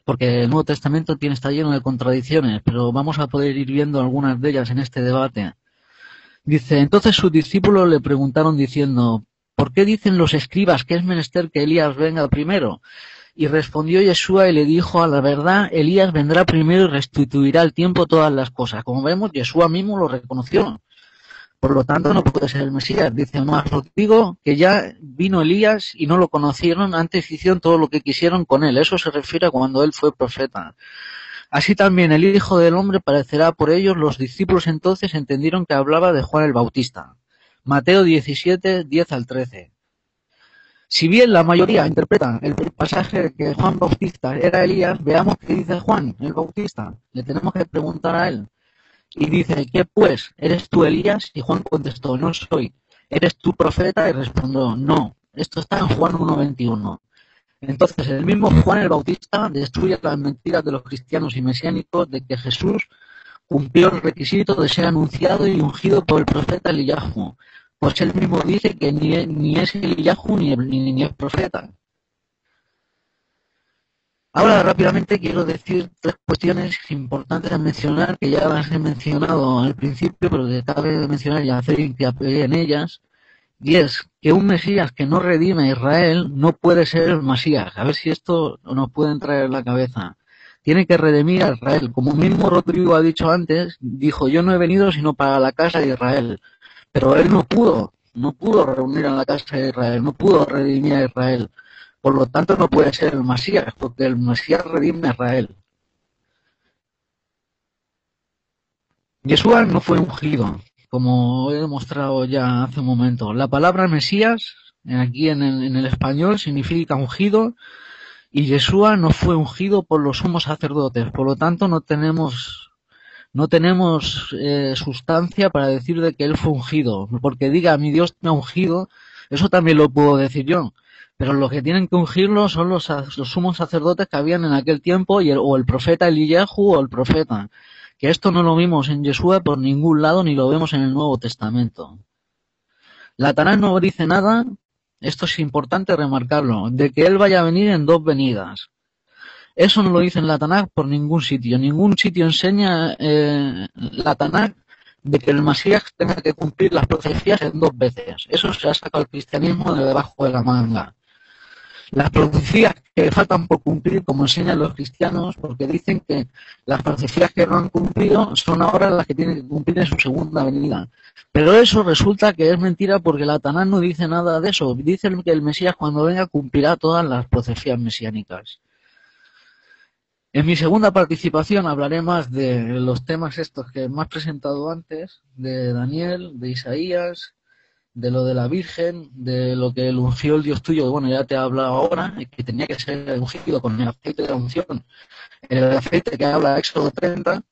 S3: porque el Nuevo Testamento está lleno de contradicciones, pero vamos a poder ir viendo algunas de ellas en este debate. Dice, entonces sus discípulos le preguntaron diciendo, ¿por qué dicen los escribas que es menester que Elías venga primero? Y respondió Yeshua y le dijo, a la verdad, Elías vendrá primero y restituirá al tiempo todas las cosas. Como vemos, Yeshua mismo lo reconoció. Por lo tanto, no puede ser el Mesías. Dice, más os digo que ya vino Elías y no lo conocieron, antes hicieron todo lo que quisieron con él. Eso se refiere a cuando él fue profeta. Así también el Hijo del Hombre parecerá por ellos. Los discípulos entonces entendieron que hablaba de Juan el Bautista. Mateo 17, 10 al 13. Si bien la mayoría interpreta el pasaje de que Juan Bautista era Elías, veamos qué dice Juan el Bautista. Le tenemos que preguntar a él. Y dice, ¿qué pues? ¿Eres tú Elías? Y Juan contestó, no soy. ¿Eres tú profeta? Y respondió, no. Esto está en Juan 1:21. Entonces el mismo Juan el Bautista destruye las mentiras de los cristianos y mesiánicos de que Jesús cumplió el requisito de ser anunciado y ungido por el profeta Eliyahu, pues él mismo dice que ni es Eliyahu ni es profeta. Ahora rápidamente quiero decir tres cuestiones importantes a mencionar, que ya las he mencionado al principio, pero que cabe mencionar y hacer hincapié en ellas. Y es que un Mesías que no redime a Israel no puede ser el Mesías. A ver si esto nos puede entrar en la cabeza. Tiene que redimir a Israel. Como mismo Rodrigo ha dicho antes, dijo, yo no he venido sino para la casa de Israel. Pero él no pudo reunir a la casa de Israel, no pudo redimir a Israel. Por lo tanto no puede ser el Mesías, porque el Mesías redime a Israel. Yeshua no fue ungido, como he demostrado ya hace un momento. La palabra Mesías, aquí en el español, significa ungido, y Yeshua no fue ungido por los sumos sacerdotes. Por lo tanto, no tenemos sustancia para decir de que él fue ungido. Porque diga, mi Dios me ha ungido, eso también lo puedo decir yo. Pero los que tienen que ungirlo son los sumos sacerdotes que habían en aquel tiempo, o el profeta Eliyahu o el profeta. Que esto no lo vimos en Yeshua por ningún lado, ni lo vemos en el Nuevo Testamento. La Tanaj no dice nada, esto es importante remarcarlo, de que él vaya a venir en dos venidas. Eso no lo dice en la Tanaj por ningún sitio. Ningún sitio enseña la Tanaj de que el Mesías tenga que cumplir las profecías en dos veces. Eso se ha sacado el cristianismo de debajo de la manga. Las profecías que faltan por cumplir, como enseñan los cristianos, porque dicen que las profecías que no han cumplido son ahora las que tienen que cumplir en su segunda venida. Pero eso resulta que es mentira, porque la Tanaj no dice nada de eso. Dice que el Mesías cuando venga cumplirá todas las profecías mesiánicas. En mi segunda participación hablaré más de los temas estos que me has presentado antes, de Daniel, de Isaías, de lo de la Virgen, de lo que ungió el Dios tuyo, bueno, ya te he hablado ahora, que tenía que ser ungido con el aceite de unción, el aceite que habla Éxodo 30,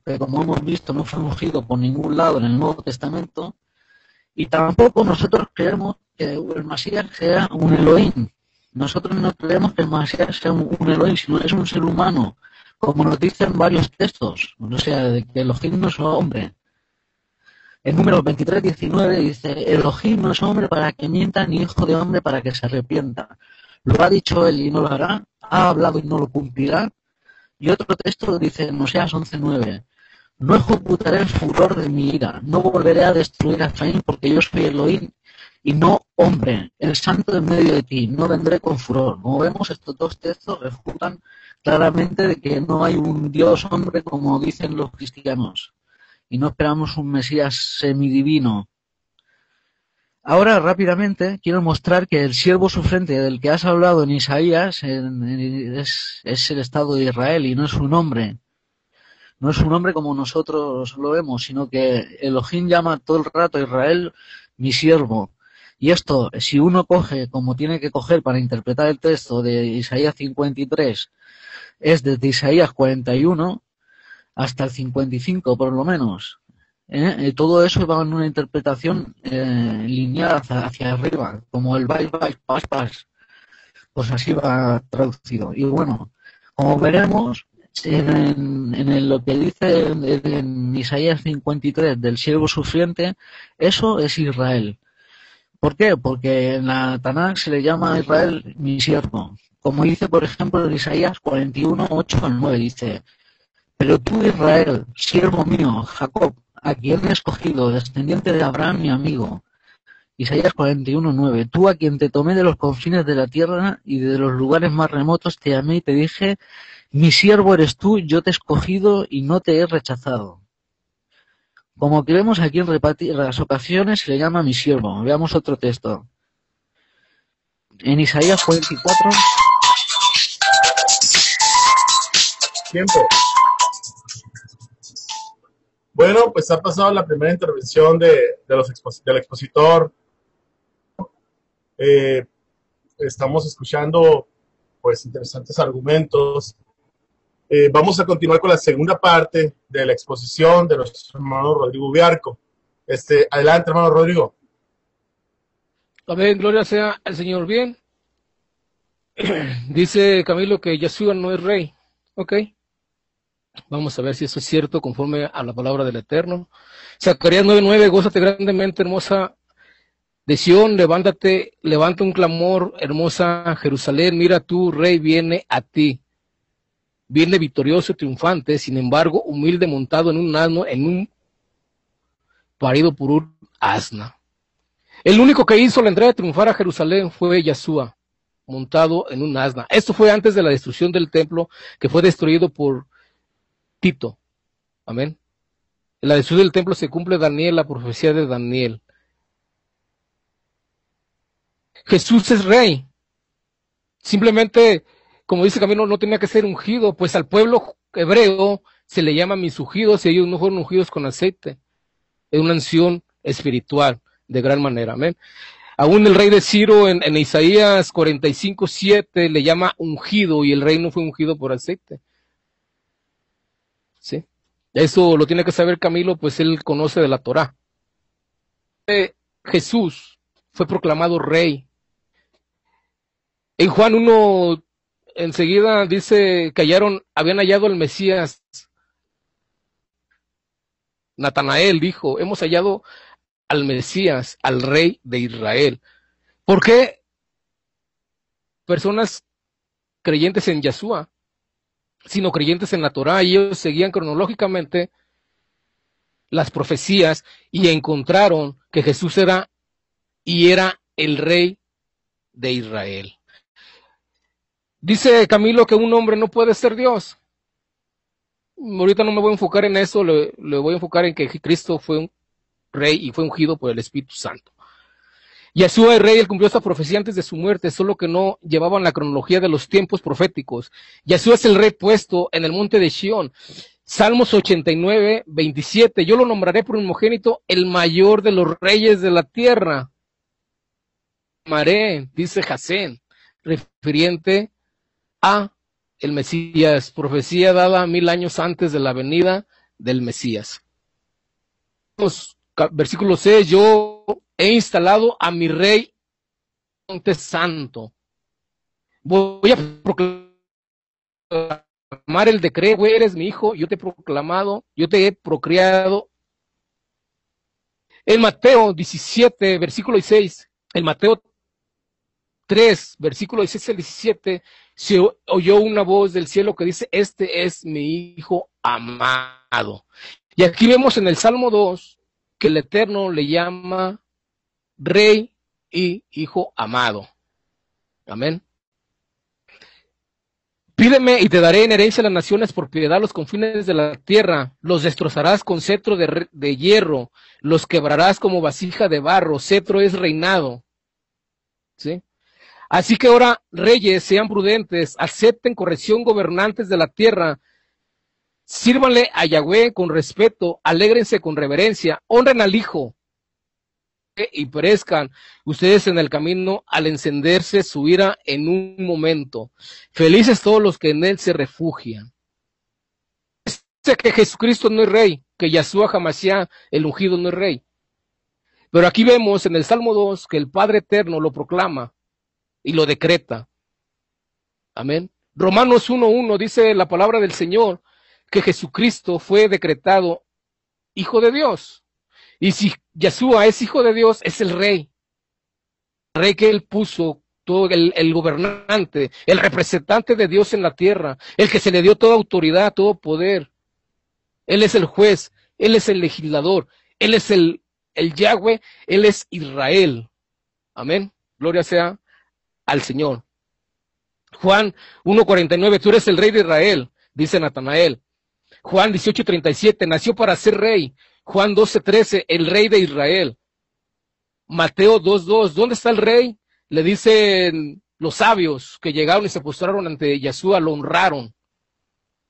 S3: que como hemos visto no fue ungido por ningún lado en el Nuevo Testamento, y tampoco nosotros creemos que el Mesías sea un Elohim. Nosotros no creemos que el Mesías sea un Elohim, sino es un ser humano, como nos dicen varios textos, o sea, de que Elohim no es hombre. En Números 23:19 dice, Elohim no es hombre para que mienta, ni hijo de hombre para que se arrepienta. Lo ha dicho él y no lo hará, ha hablado y no lo cumplirá. Y otro texto dice en Oseas 11:9, No ejecutaré el furor de mi ira, no volveré a destruir a Efraín, porque yo soy Elohim y no hombre, el santo en medio de ti, no vendré con furor. Como vemos, estos dos textos refutan claramente de que no hay un Dios hombre como dicen los cristianos, y no esperamos un Mesías semidivino. Ahora, rápidamente, quiero mostrar que el siervo sufriente del que has hablado en Isaías es el Estado de Israel y no es un hombre. No es un hombre como nosotros lo vemos, sino que Elohim llama todo el rato a Israel mi siervo. Y esto, si uno coge como tiene que coger para interpretar el texto de Isaías 53, es desde Isaías 41 hasta el 55 por lo menos. Todo eso va en una interpretación lineal hacia arriba, como el vais, pas, pues así va traducido. Y bueno, como veremos, en lo que dice en Isaías 53 del siervo sufriente, eso es Israel. ¿Por qué? Porque en la Tanakh se le llama a Israel mi siervo. Como dice, por ejemplo, en Isaías 41, 8 al 9, dice: pero tú, Israel, siervo mío, Jacob, a quien he escogido, descendiente de Abraham, mi amigo. Isaías 41, 9. Tú, a quien te tomé de los confines de la tierra y de los lugares más remotos, te llamé y te dije: mi siervo eres tú, yo te he escogido y no te he rechazado. Como que vemos aquí en las ocasiones se le llama mi siervo. Veamos otro texto. En Isaías 44.
S2: Tiempo. Bueno, pues ha pasado la primera intervención del expositor. Estamos escuchando pues interesantes argumentos. Vamos a continuar con la segunda parte de la exposición de nuestro hermano Rodrigo Ubiarco. Adelante, hermano Rodrigo.
S1: Amén, gloria sea al Señor. Bien, dice Camilo que Yeshua no es rey. Ok, vamos a ver si eso es cierto conforme a la palabra del Eterno. Zacarías 9:9, gózate grandemente, hermosa de Sión, levanta un clamor, hermosa Jerusalén, mira tu rey viene a ti. Viene victorioso y triunfante, sin embargo, humilde, montado en un asno, en un parido por un asna. El único que hizo la entrada de triunfar a Jerusalén fue Yeshua, montado en un asna. Esto fue antes de la destrucción del templo, que fue destruido por Tito. Amén. En la destrucción del templo se cumple la profecía de Daniel. Jesús es rey. Simplemente, como dice Camilo, no tenía que ser ungido, pues al pueblo hebreo se le llama mis ungidos y ellos no fueron ungidos con aceite. Es una unción espiritual de gran manera. Amén. Aún el rey de Ciro en Isaías 45:7 le llama ungido y el rey no fue ungido por aceite. ¿Sí? Eso lo tiene que saber Camilo, pues él conoce de la Torá. Jesús fue proclamado rey. En Juan 1, enseguida dice que habían hallado al Mesías. Natanael dijo: hemos hallado al Mesías, al rey de Israel. ¿Por qué personas creyentes en Yeshua, sino creyentes en la Torá? Y ellos seguían cronológicamente las profecías y encontraron que Jesús era el rey de Israel. Dice Camilo que un hombre no puede ser Dios. Ahorita no me voy a enfocar en eso, le voy a enfocar en que Cristo fue un rey y fue ungido por el Espíritu Santo. Yeshua el rey, él cumplió esta profecía antes de su muerte, solo que no llevaban la cronología de los tiempos proféticos. Yeshua es el rey puesto en el monte de Sión. Salmos 89:27, yo lo nombraré por unigénito, el mayor de los reyes de la tierra. Amaré, dice Jasén, refiriente a el Mesías, profecía dada 1000 años antes de la venida del Mesías. Versículo 6, yo he instalado a mi rey en monte santo. Voy a proclamar el decreto, eres mi hijo, yo te he proclamado, yo te he procreado. En Mateo 17, versículo 6, en Mateo 3, versículo 16 al 17, se oyó una voz del cielo que dice, este es mi Hijo amado. Y aquí vemos en el Salmo 2 que el Eterno le llama Rey y Hijo amado. Amén. Pídeme y te daré en herencia las naciones, por piedad los confines de la tierra. Los destrozarás con cetro de hierro, los quebrarás como vasija de barro. Cetro es reinado. ¿Sí? Así que ahora, reyes, sean prudentes, acepten corrección, gobernantes de la tierra, sírvanle a Yahweh con respeto, alégrense con reverencia, honren al Hijo y perezcan ustedes en el camino al encenderse su ira en un momento. Felices todos los que en él se refugian. Dice que Jesucristo no es rey, que Yahshua Hamashiach, el ungido, no es rey. Pero aquí vemos en el Salmo 2 que el Padre Eterno lo proclama y lo decreta. Amén. Romanos 1:1 dice la palabra del Señor que Jesucristo fue decretado Hijo de Dios. Y si Yahshua es Hijo de Dios, es el Rey. El Rey que Él puso, todo el gobernante, el representante de Dios en la tierra, el que se le dio toda autoridad, todo poder. Él es el juez, Él es el legislador, Él es el Yahweh, Él es Israel. Amén. Gloria sea al Señor. Juan 1:49, tú eres el rey de Israel, dice Natanael. Juan 18:37, nació para ser rey. Juan 12:13, el rey de Israel. Mateo 2:2, ¿dónde está el rey? Le dicen los sabios que llegaron y se postraron ante Yahshua, lo honraron,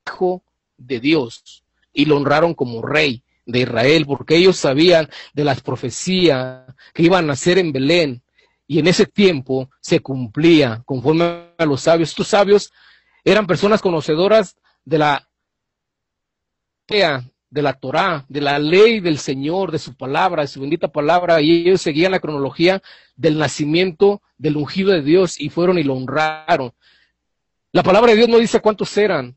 S1: Hijo de Dios, y lo honraron como rey de Israel, porque ellos sabían de las profecías que iban a nacer en Belén. Y en ese tiempo se cumplía conforme a los sabios. Estos sabios eran personas conocedoras de la Torá, de la ley del Señor, de su palabra, de su bendita palabra, y ellos seguían la cronología del nacimiento del ungido de Dios y fueron y lo honraron. La palabra de Dios no dice cuántos eran,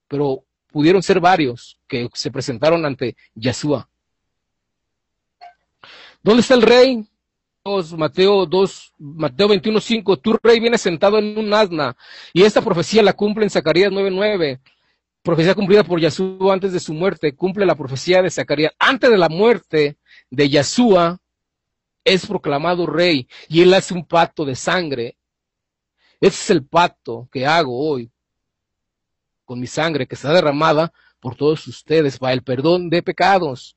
S1: pero pudieron ser varios que se presentaron ante Yahshua. ¿Dónde está el rey? Mateo 21:5, tu rey viene sentado en un asna, y esta profecía la cumple en Zacarías 9:9, profecía cumplida por Yahshua antes de su muerte, cumple la profecía de Zacarías. Antes de la muerte de Yahshua es proclamado rey, y él hace un pacto de sangre. Ese es el pacto que hago hoy con mi sangre, que está derramada por todos ustedes para el perdón de pecados.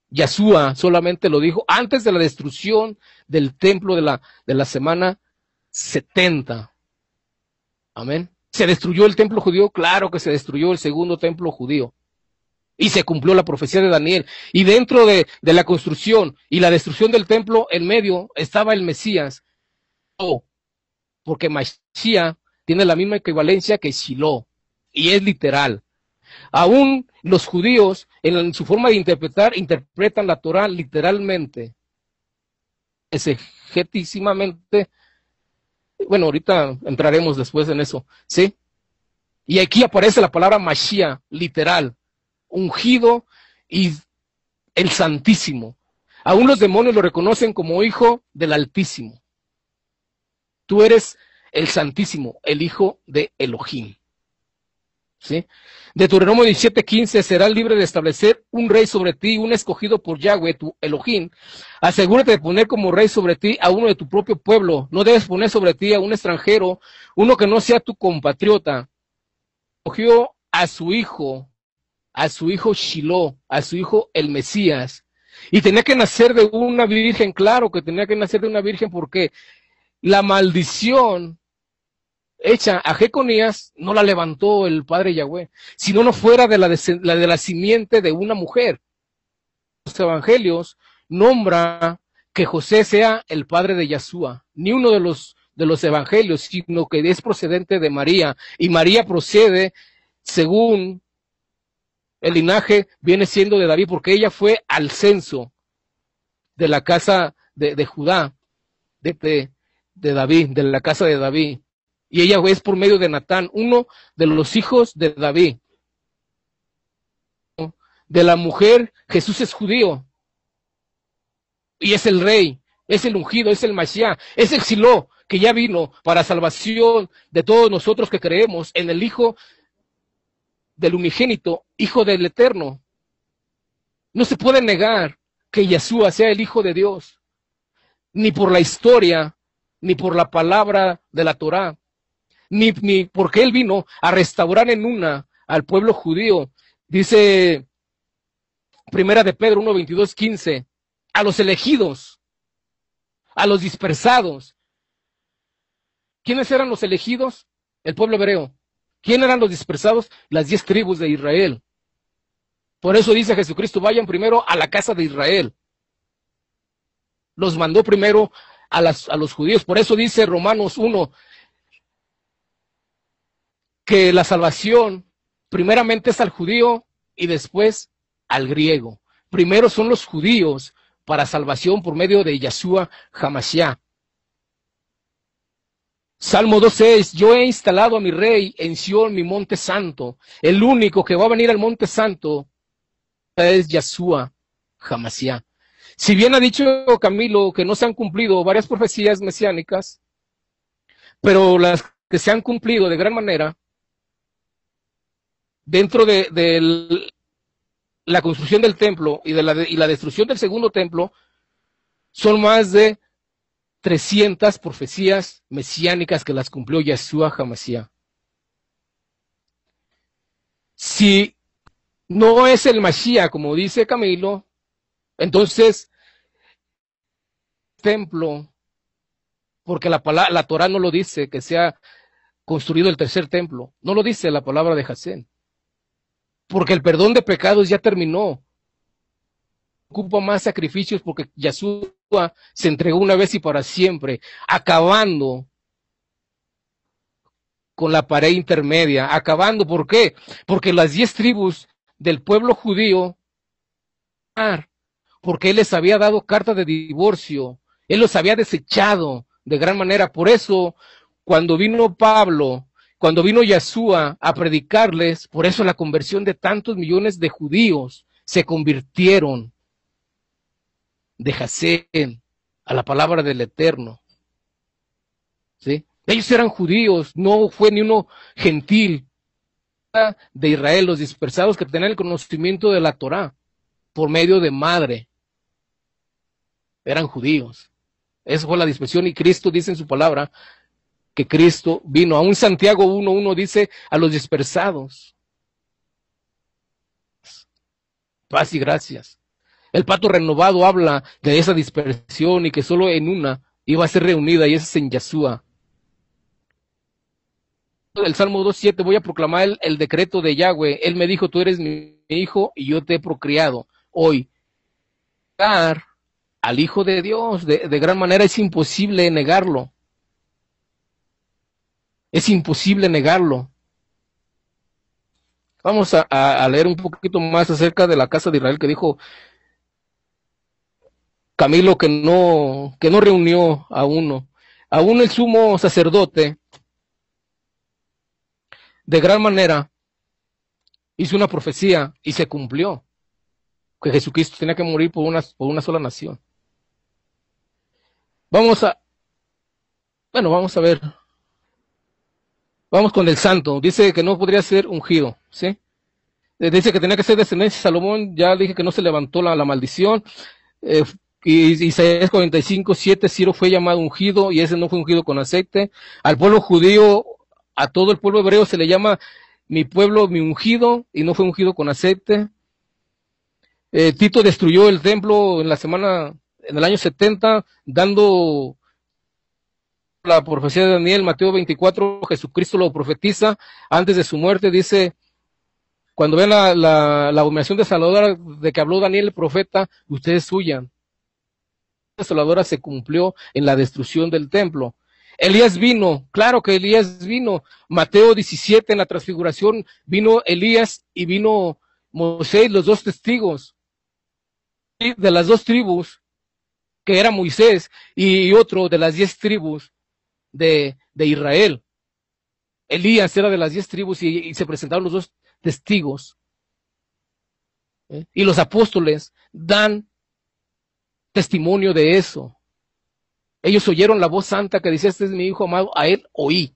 S1: Yahshua solamente lo dijo antes de la destrucción del templo de la semana 70. Amén. ¿Se destruyó el templo judío? Claro que se destruyó el segundo templo judío. Y se cumplió la profecía de Daniel. Y dentro de la construcción y la destrucción del templo, en medio estaba el Mesías. Oh, porque Mashiach tiene la misma equivalencia que Shiloh. Y es literal. Aún los judíos, en su forma de interpretar, interpretan la Torah literalmente, exegetísimamente. Bueno, ahorita entraremos después en eso, ¿sí? Y aquí aparece la palabra Mashiach, literal, ungido y el Santísimo. Aún los demonios lo reconocen como hijo del Altísimo. Tú eres el Santísimo, el hijo de Elohim. ¿Sí? Deuteronomio 17:15, serás libre de establecer un rey sobre ti, un escogido por Yahweh, tu Elohim. Asegúrate de poner como rey sobre ti a uno de tu propio pueblo. No debes poner sobre ti a un extranjero, uno que no sea tu compatriota. Escogió a su hijo Shiloh, a su hijo el Mesías. Y tenía que nacer de una virgen, claro que tenía que nacer de una virgen, porque la maldición hecha a Jeconías no la levantó el Padre Yahweh, sino no fuera de la simiente de una mujer. Los evangelios nombra que José sea el padre de Yahshua, ni uno de los evangelios, sino que es procedente de María, y María procede según el linaje, viene siendo de David, porque ella fue al censo de la casa de Judá, de David, de la casa de David. Y ella es por medio de Natán, uno de los hijos de David. De la mujer, Jesús es judío. Y es el rey, es el ungido, es el Mashiach, es el Shiloh, que ya vino para salvación de todos nosotros que creemos en el Hijo del unigénito, Hijo del Eterno. No se puede negar que Yeshua sea el Hijo de Dios, ni por la historia, ni por la palabra de la Torá, ni porque Él vino a restaurar en una al pueblo judío. Dice Primera de Pedro 1, 22, 15, a los elegidos, a los dispersados. ¿Quiénes eran los elegidos? El pueblo hebreo. ¿Quién eran los dispersados? Las 10 tribus de Israel. Por eso dice Jesucristo, vayan primero a la casa de Israel. Los mandó primero a los judíos. Por eso dice Romanos 1, que la salvación primeramente es al judío y después al griego. Primero son los judíos para salvación por medio de Yeshua HaMashiach. Salmo 2:6, yo he instalado a mi rey en Sión, mi monte santo. El único que va a venir al monte santo es Yeshua HaMashiach. Si bien ha dicho Camilo que no se han cumplido varias profecías mesiánicas, pero las que se han cumplido de gran manera, dentro de la construcción del templo y la destrucción del segundo templo, son más de 300 profecías mesiánicas que las cumplió Yeshua HaMashiach. Si no es el Mashiach, como dice Camilo, entonces, templo, porque la Torah no lo dice, que sea construido el tercer templo, no lo dice la palabra de Jasén, porque el perdón de pecados ya terminó. Ocupa más sacrificios porque Yeshua se entregó una vez y para siempre, acabando con la pared intermedia, acabando, ¿por qué? Porque las 10 tribus del pueblo judío, porque Él les había dado carta de divorcio, Él los había desechado de gran manera. Por eso, cuando vino Pablo, cuando vino Yeshua a predicarles, por eso la conversión de tantos millones de judíos se convirtieron de Jasén a la palabra del Eterno. ¿Sí? Ellos eran judíos, no fue ni uno gentil de Israel, los dispersados que tenían el conocimiento de la Torá por medio de madre. Eran judíos. Esa fue la dispersión y Cristo dice en su palabra que Cristo vino. Aún Santiago 1:1 dice a los dispersados. Paz y gracias. El pacto renovado habla de esa dispersión y que solo en una iba a ser reunida y ese es en Yeshua. El Salmo 2:7, voy a proclamar el decreto de Yahweh. Él me dijo, tú eres mi hijo y yo te he procreado. Hoy, al Hijo de Dios, de gran manera es imposible negarlo. Es imposible negarlo. Vamos a leer un poquito más acerca de la casa de Israel que dijo Camilo que no reunió a uno. Aún el sumo sacerdote, de gran manera, hizo una profecía y se cumplió. Que Jesucristo tenía que morir por una sola nación. Vamos a ver. Vamos con el santo. Dice que no podría ser ungido, ¿sí? Dice que tenía que ser descendencia de Salomón. Ya dije que no se levantó la maldición. Y Isaías 45:7, Ciro fue llamado ungido y ese no fue ungido con aceite. Al pueblo judío, a todo el pueblo hebreo se le llama mi pueblo, mi ungido, y no fue ungido con aceite. Tito destruyó el templo en el año 70, dando la profecía de Daniel, Mateo 24, Jesucristo lo profetiza antes de su muerte, dice, cuando vean la abominación desoladora de que habló Daniel el profeta, ustedes huyan. La desoladora se cumplió en la destrucción del templo. Elías vino, claro que Elías vino. Mateo 17, en la transfiguración, vino Elías y vino Moisés, los dos testigos de las 2 tribus, que era Moisés, y otro de las 10 tribus de Israel. Elías era de las 10 tribus y se presentaron los 2 testigos. Y los apóstoles dan testimonio de eso. Ellos oyeron la voz santa que decía, este es mi hijo amado, a él oí.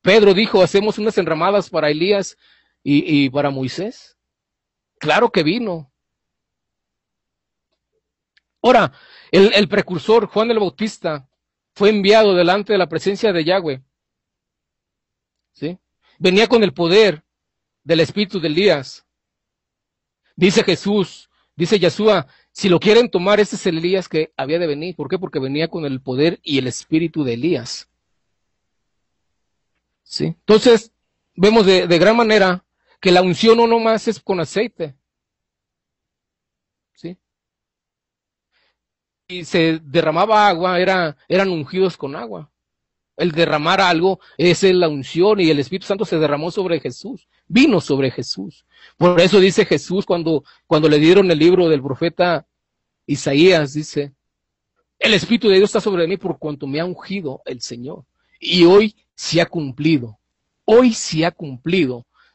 S1: Pedro dijo, hacemos unas enramadas para Elías y para Moisés. Claro que vino. Ahora, el precursor, Juan el Bautista, fue enviado delante de la presencia de Yahweh. ¿Sí? Venía con el poder del espíritu de Elías. Dice Jesús, dice Yeshua, si lo quieren tomar, ese es el Elías que había de venir. ¿Por qué? Porque venía con el poder y el espíritu de Elías. ¿Sí? Entonces, vemos de gran manera que la unción no nomás es con aceite. ¿Sí? Y se derramaba agua, eran ungidos con agua. El derramar algo es la unción, y el Espíritu Santo se derramó sobre Jesús, vino sobre Jesús. Por eso dice Jesús cuando le dieron el libro del profeta Isaías, dice, el Espíritu de Dios está sobre mí por cuanto me ha ungido el Señor. Y hoy se ha cumplido,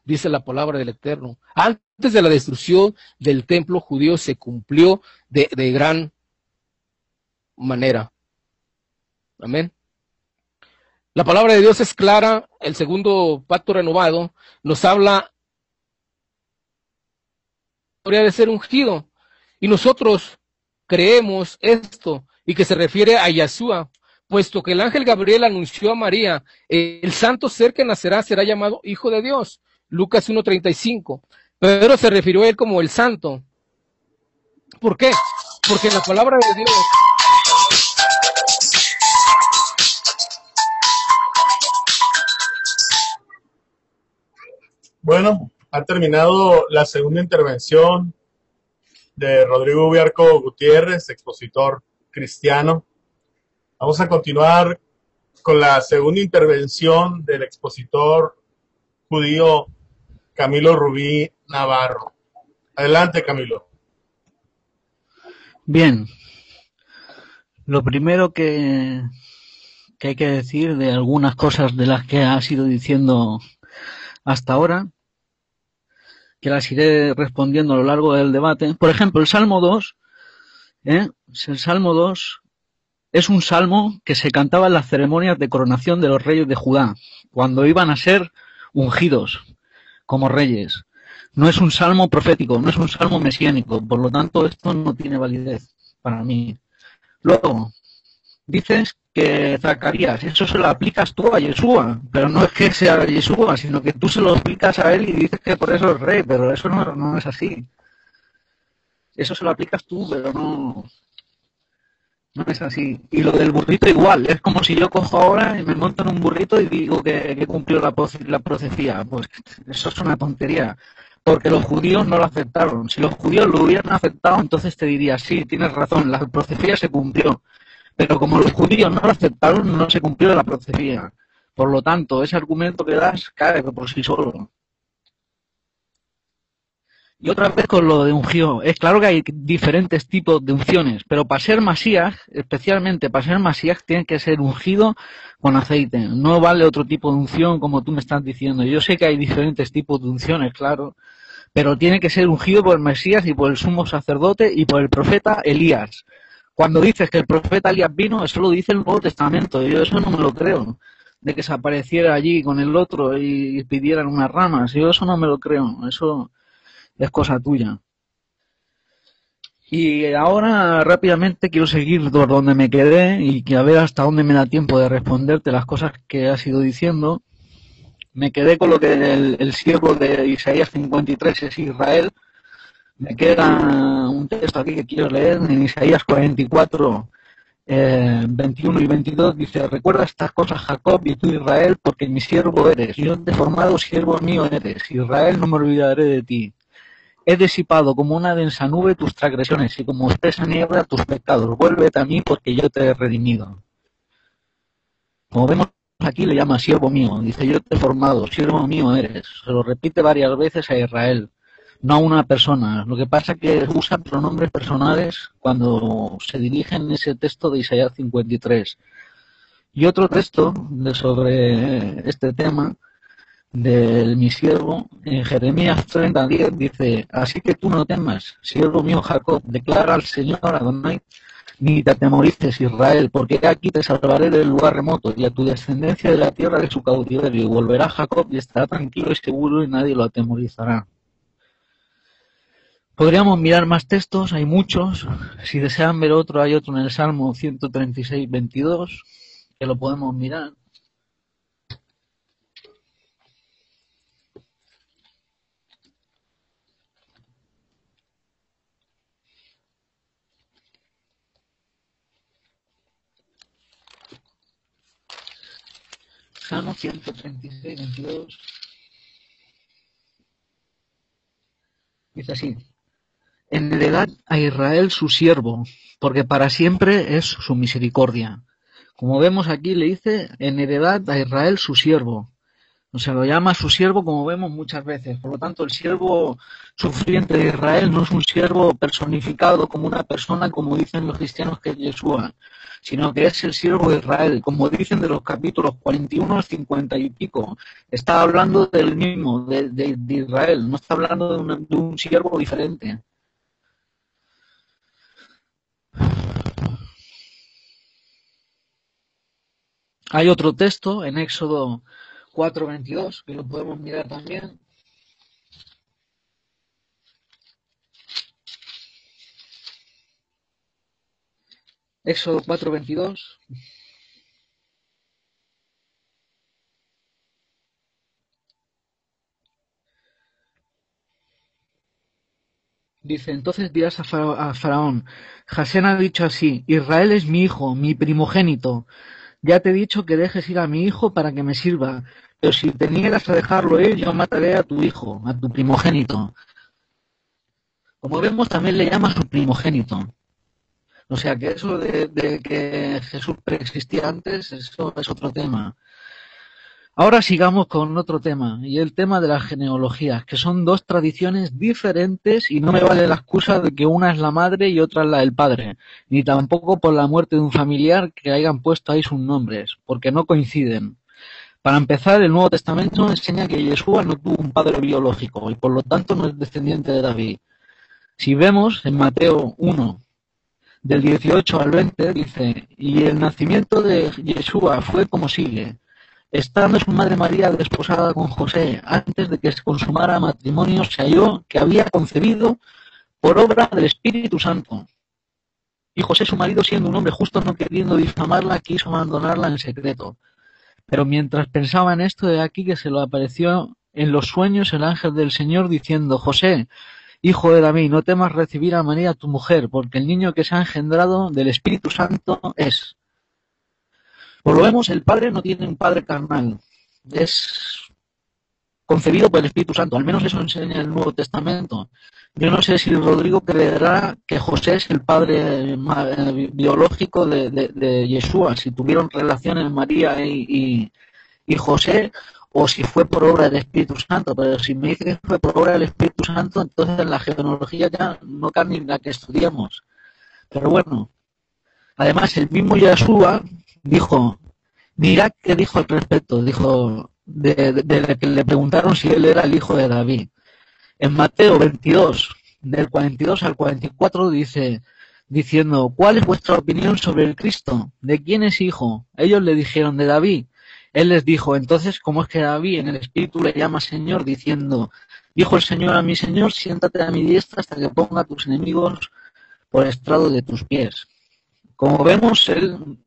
S1: dice la palabra del Eterno. Antes de la destrucción del templo judío se cumplió de gran manera. Amén. La palabra de Dios es clara. El segundo pacto renovado nos habla de ser ungido. Y nosotros creemos esto, y que se refiere a Yeshua, puesto que el ángel Gabriel anunció a María, el santo ser que nacerá será llamado Hijo de Dios. Lucas 1:35. Pedro se refirió a él como el santo. ¿Por qué? Porque la palabra de Dios...
S2: Bueno, ha terminado la segunda intervención de Rodrigo Ubiarco Gutiérrez, expositor cristiano. Vamos a continuar con la segunda intervención del expositor judío Camilo Rubí Navarro. Adelante, Camilo.
S3: Bien, lo primero que hay que decir de algunas cosas de las que has ido diciendo hasta ahora, que las iré respondiendo a lo largo del debate. Por ejemplo, el Salmo 2, el Salmo 2 es un salmo que se cantaba en las ceremonias de coronación de los reyes de Judá, cuando iban a ser ungidos como reyes. No es un salmo profético, no es un salmo mesiánico, por lo tanto esto no tiene validez para mí. Luego, dices que Zacarías, eso se lo aplicas tú a Yeshua, pero no es que sea Yeshua, sino que tú se lo explicas a él y dices que por eso es rey, pero eso no es así. Eso se lo aplicas tú, pero no es así. Y lo del burrito igual, es como si yo cojo ahora y me monto en un burrito y digo que cumplió la profecía. Pues eso es una tontería, porque los judíos no lo aceptaron. Si los judíos lo hubieran aceptado, entonces te diría, sí, tienes razón, la profecía se cumplió. Pero como los judíos no lo aceptaron, no se cumplió la profecía. Por lo tanto, ese argumento que das cae por sí solo. Y otra vez con lo de ungido. Es claro que hay diferentes tipos de unciones, pero para ser Masías, especialmente para ser Masías, tiene que ser ungido con aceite. No vale otro tipo de unción como tú me estás diciendo. Yo sé que hay diferentes tipos de unciones, claro, pero tiene que ser ungido por el Mesías y por el sumo sacerdote y por el profeta Elías. Cuando dices que el profeta Elías vino, eso lo dice el Nuevo Testamento. Yo eso no me lo creo, de que se apareciera allí con el otro y pidieran unas ramas. Yo eso no me lo creo. Eso es cosa tuya. Y ahora rápidamente quiero seguir por donde me quedé y que a ver hasta dónde me da tiempo de responderte las cosas que has ido diciendo. Me quedé con lo que el siervo de Isaías 53 es Israel. Me queda un texto aquí que quiero leer en Isaías 44, 21 y 22. Dice, recuerda estas cosas, Jacob, y tú, Israel, porque mi siervo eres. Yo te he formado, siervo mío eres. Israel, no me olvidaré de ti. He disipado como una densa nube tus transgresiones y como espesa niebla tus pecados. Vuélvete a mí porque yo te he redimido. Como vemos aquí le llama siervo mío. Dice, yo te he formado, siervo mío eres. Se lo repite varias veces a Israel, no a una persona. Lo que pasa es que usa pronombres personales cuando se dirige en ese texto de Isaías 53. Y otro texto sobre este tema de mi siervo, en Jeremías 30:10 dice, así que tú no temas, siervo mío Jacob, declara al Señor Adonai, Ni te atemorices, Israel, porque aquí te salvaré del lugar remoto y a tu descendencia de la tierra de su cautiverio. Y volverá Jacob y estará tranquilo y seguro y nadie lo atemorizará. Podríamos mirar más textos, hay muchos. Si desean ver otro, hay otro en el Salmo 136, 22, que lo podemos mirar. Salmo 136, 22. Dice así: en heredad a Israel su siervo, porque para siempre es su misericordia. Como vemos aquí, le dice en heredad a Israel su siervo. O sea, lo llama su siervo, como vemos muchas veces. Por lo tanto, el siervo sufriente de Israel no es un siervo personificado como una persona, como dicen los cristianos que es Yeshua, sino que es el siervo de Israel, como dicen de los capítulos 41 al 50 y pico. Está hablando del mismo, de Israel, no está hablando de un siervo diferente. Hay otro texto en Éxodo 4:22, que lo podemos mirar también. Éxodo 4:22. Dice, entonces dirás a Faraón, Jasén ha dicho así, Israel es mi hijo, mi primogénito. Ya te he dicho que dejes ir a mi hijo para que me sirva, pero si te niegas a dejarlo ir, yo mataré a tu hijo, a tu primogénito. Como vemos, también le llama a su primogénito. O sea que eso de que Jesús preexistía antes, eso es otro tema. Ahora sigamos con otro tema, y el tema de las genealogías, que son dos tradiciones diferentes y no me vale la excusa de que una es la madre y otra es la del padre, ni tampoco por la muerte de un familiar que hayan puesto ahí sus nombres, porque no coinciden. Para empezar, el Nuevo Testamento enseña que Yeshua no tuvo un padre biológico y por lo tanto no es descendiente de David. Si vemos en Mateo 1, del 18 al 20, dice, y el nacimiento de Yeshua fue como sigue. Estando su madre María desposada con José, antes de que se consumara matrimonio, se halló que había concebido por obra del Espíritu Santo. Y José, su marido, siendo un hombre justo, no queriendo difamarla, quiso abandonarla en secreto. Pero mientras pensaba en esto, he aquí que se le apareció en los sueños el ángel del Señor, diciendo, José, hijo de David, no temas recibir a María tu mujer, porque el niño que se ha engendrado del Espíritu Santo es. Por lo vemos, el Padre no tiene un Padre carnal, es concebido por el Espíritu Santo, al menos eso enseña el Nuevo Testamento. Yo no sé si Rodrigo creerá que José es el padre biológico de Yeshua, si tuvieron relaciones María y José, o si fue por obra del Espíritu Santo. Pero si me dice que fue por obra del Espíritu Santo, entonces en la genealogía ya no cabe ni la que estudiamos. Pero bueno, además el mismo Yeshua dijo, mirad qué dijo al respecto, dijo de que le preguntaron si él era el hijo de David. En Mateo 22, del 42 al 44, dice, diciendo, ¿cuál es vuestra opinión sobre el Cristo? ¿De quién es hijo? Ellos le dijeron, de David. Él les dijo, entonces, ¿cómo es que David en el Espíritu le llama Señor, diciendo, dijo el Señor a mi Señor, siéntate a mi diestra hasta que ponga a tus enemigos por estrado de tus pies? Como vemos, él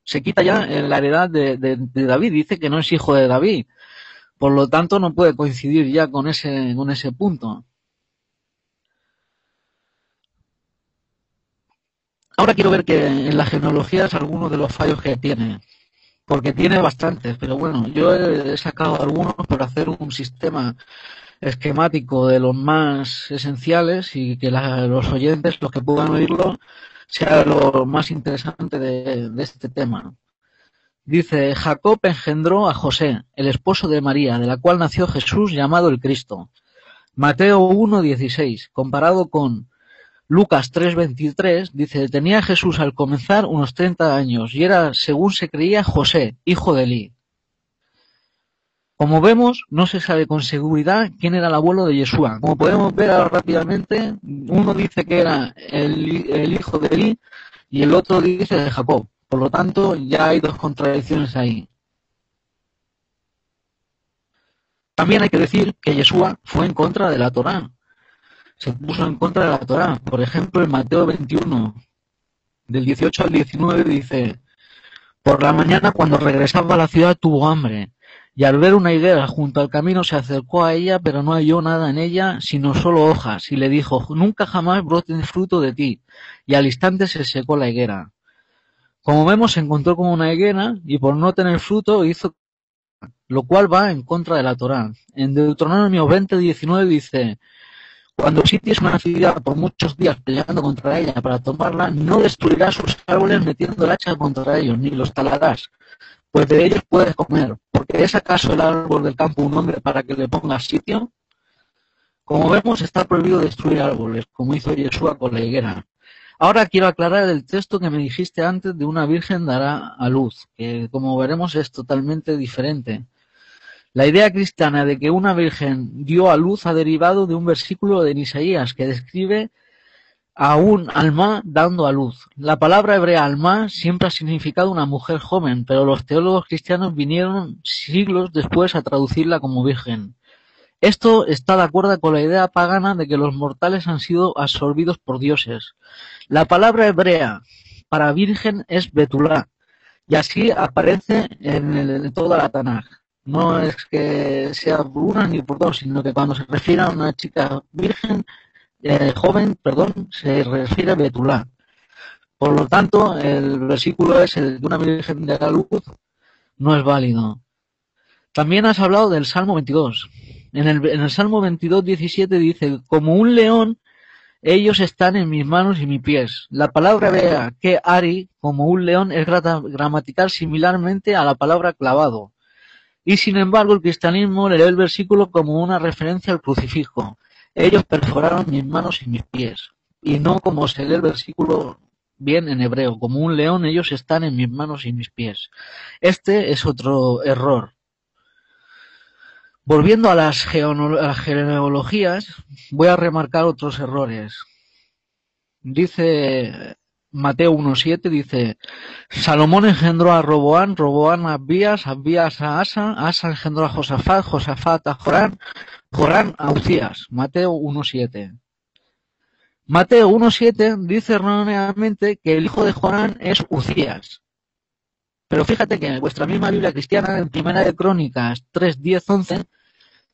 S3: se quita ya la heredad de David, dice que no es hijo de David. Por lo tanto, no puede coincidir ya con ese punto. Ahora quiero ver que en las genealogías algunos de los fallos que tiene, porque tiene bastantes, pero bueno, yo he sacado algunos por hacer un sistema esquemático de los más esenciales y que los oyentes, los que puedan oírlo, sea lo más interesante de este tema. Dice, Jacob engendró a José, el esposo de María, de la cual nació Jesús llamado el Cristo. Mateo 1:16, comparado con Lucas 3:23, dice, tenía Jesús al comenzar unos 30 años y era, según se creía, José, hijo de Elí. Como vemos, no se sabe con seguridad quién era el abuelo de Yeshua. Como podemos ver ahora rápidamente, uno dice que era el hijo de Elí, y el otro dice de Jacob. Por lo tanto, ya hay dos contradicciones ahí. También hay que decir que Yeshua fue en contra de la Torá. Se puso en contra de la Torá. Por ejemplo, en Mateo 21, del 18 al 19, dice: por la mañana, cuando regresaba a la ciudad, tuvo hambre, y al ver una higuera junto al camino se acercó a ella, pero no halló nada en ella, sino solo hojas, y le dijo: nunca jamás brote fruto de ti. Y al instante se secó la higuera. Como vemos, se encontró con una higuera, y por no tener fruto hizo, lo cual va en contra de la Torá. En Deuteronomio 20:19 dice: cuando sities una ciudad por muchos días peleando contra ella para tomarla, no destruirás sus árboles metiendo el hacha contra ellos, ni los talarás, pues de ellos puedes comer. ¿Porque es acaso el árbol del campo un hombre para que le pongas sitio? Como vemos, está prohibido destruir árboles, como hizo Yeshua con la higuera. Ahora quiero aclarar el texto que me dijiste antes de una virgen dará a luz, que como veremos es totalmente diferente. La idea cristiana de que una virgen dio a luz ha derivado de un versículo de Isaías que describe a un alma dando a luz. La palabra hebrea alma siempre ha significado una mujer joven, pero los teólogos cristianos vinieron siglos después a traducirla como virgen. Esto está de acuerdo con la idea pagana de que los mortales han sido absorbidos por dioses. La palabra hebrea para virgen es betulá, y así aparece en toda la Tanaj. No es que sea por una ni por dos, sino que cuando se refiere a una chica virgen, joven, se refiere a betulá. Por lo tanto, el versículo ese de una virgen de la luz no es válido. También has hablado del Salmo 22. En el Salmo 22:17 dice: como un león, ellos están en mis manos y mis pies. La palabra hebrea que ari, como un león, es gramatical similarmente a la palabra clavado. Y sin embargo, el cristianismo lee el versículo como una referencia al crucifijo. Ellos perforaron mis manos y mis pies. Y no como se lee el versículo bien en hebreo. Como un león, ellos están en mis manos y mis pies. Este es otro error. Volviendo a las genealogías, voy a remarcar otros errores. Dice Mateo 1:7, dice: Salomón engendró a Roboán, Roboán a Abías, Abías a Asa, Asa engendró a Josafat, Josafat a Jorán, Jorán a Uzías. Mateo 1:7. Mateo 1:7 dice erróneamente que el hijo de Jorán es Uzías. Pero fíjate que en vuestra misma Biblia cristiana, en Primera de Crónicas 3:10-11,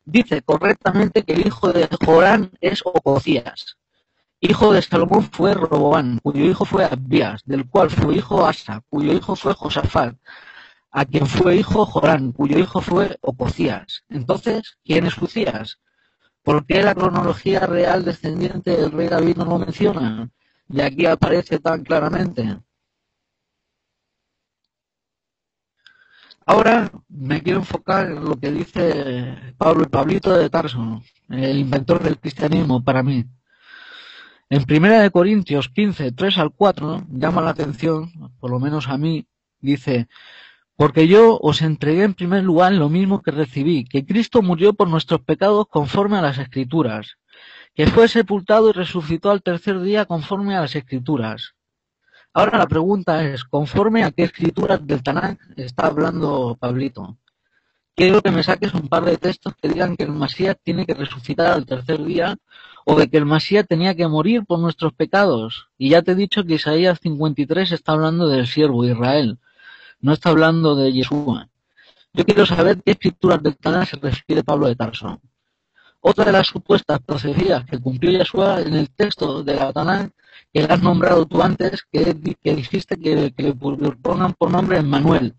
S3: dice correctamente que el hijo de Jorán es Ococías. Hijo de Salomón fue Roboán, cuyo hijo fue Abías, del cual fue hijo Asa, cuyo hijo fue Josafat, a quien fue hijo Jorán, cuyo hijo fue Ococías. Entonces, ¿quién es Uzías? ¿Por qué la cronología real descendiente del rey David no lo menciona? Y aquí aparece tan claramente. Ahora me quiero enfocar en lo que dice Pablo, el Pablito de Tarso, el inventor del cristianismo para mí. En 1 Corintios 15, 3-4, llama la atención, por lo menos a mí, dice: porque yo os entregué en primer lugar lo mismo que recibí, que Cristo murió por nuestros pecados conforme a las Escrituras, que fue sepultado y resucitó al tercer día conforme a las Escrituras. Ahora la pregunta es: ¿conforme a qué escrituras del Tanaj está hablando Pablito? Quiero que me saques un par de textos que digan que el Masías tiene que resucitar al tercer día, o de que el Masías tenía que morir por nuestros pecados. Y ya te he dicho que Isaías 53 está hablando del siervo Israel, no está hablando de Yeshua. Yo quiero saber qué escrituras del Tanaj se refiere Pablo de Tarso. Otra de las supuestas profecías que cumplió Yeshua en el texto de la Tanaj, que le has nombrado tú antes, que dijiste que le pongan por nombre Emmanuel.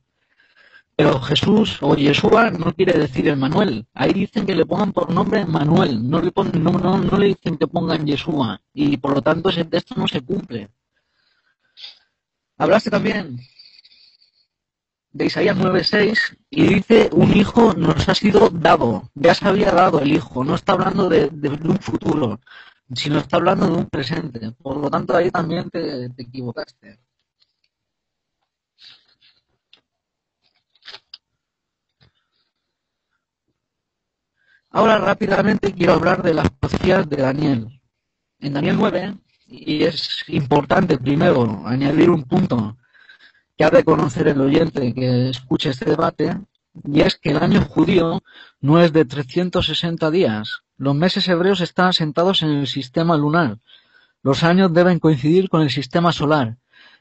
S3: Pero Jesús o Yeshua no quiere decir Emmanuel. Ahí dicen que le pongan por nombre Emmanuel. No le dicen que pongan Yeshua. Y por lo tanto ese texto no se cumple. Hablaste también de Isaías 9:6 y dice: un hijo nos ha sido dado. Ya se había dado el hijo. No está hablando de un futuro, sino está hablando de un presente. Por lo tanto ahí también te equivocaste. Ahora rápidamente quiero hablar de las profecías de Daniel. En Daniel 9 y es importante primero añadir un punto que ha de conocer el oyente que escuche este debate, y es que el año judío no es de 360 días. Los meses hebreos están asentados en el sistema lunar. Los años deben coincidir con el sistema solar,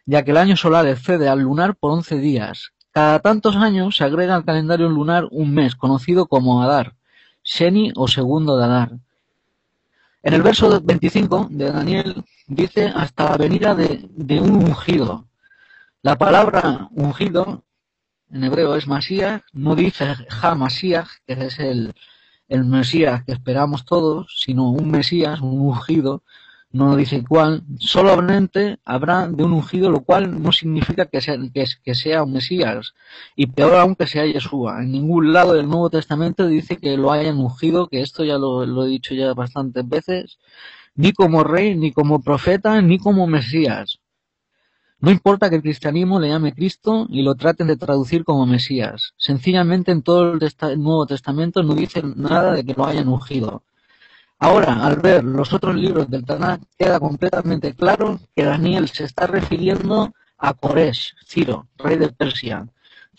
S3: ya que el año solar excede al lunar por 11 días. Cada tantos años se agrega al calendario lunar un mes, conocido como Adar, Sheni o segundo de Adar. En el verso 25 de Daniel dice hasta la venida de un ungido. La palabra ungido en hebreo es Masías, no dice Ha-Masías, que es el Mesías que esperamos todos, sino un Mesías, un ungido, no dice cuál, solamente habrá de un ungido, lo cual no significa que sea un Mesías, y peor aún que sea Yeshua. En ningún lado del Nuevo Testamento dice que lo hayan ungido, que esto ya lo he dicho ya bastantes veces, ni como rey, ni como profeta, ni como Mesías. No importa que el cristianismo le llame Cristo y lo traten de traducir como Mesías. Sencillamente en todo el Nuevo Testamento no dice nada de que lo hayan ungido. Ahora, al ver los otros libros del Tanaj, queda completamente claro que Daniel se está refiriendo a Coresh, Ciro, rey de Persia.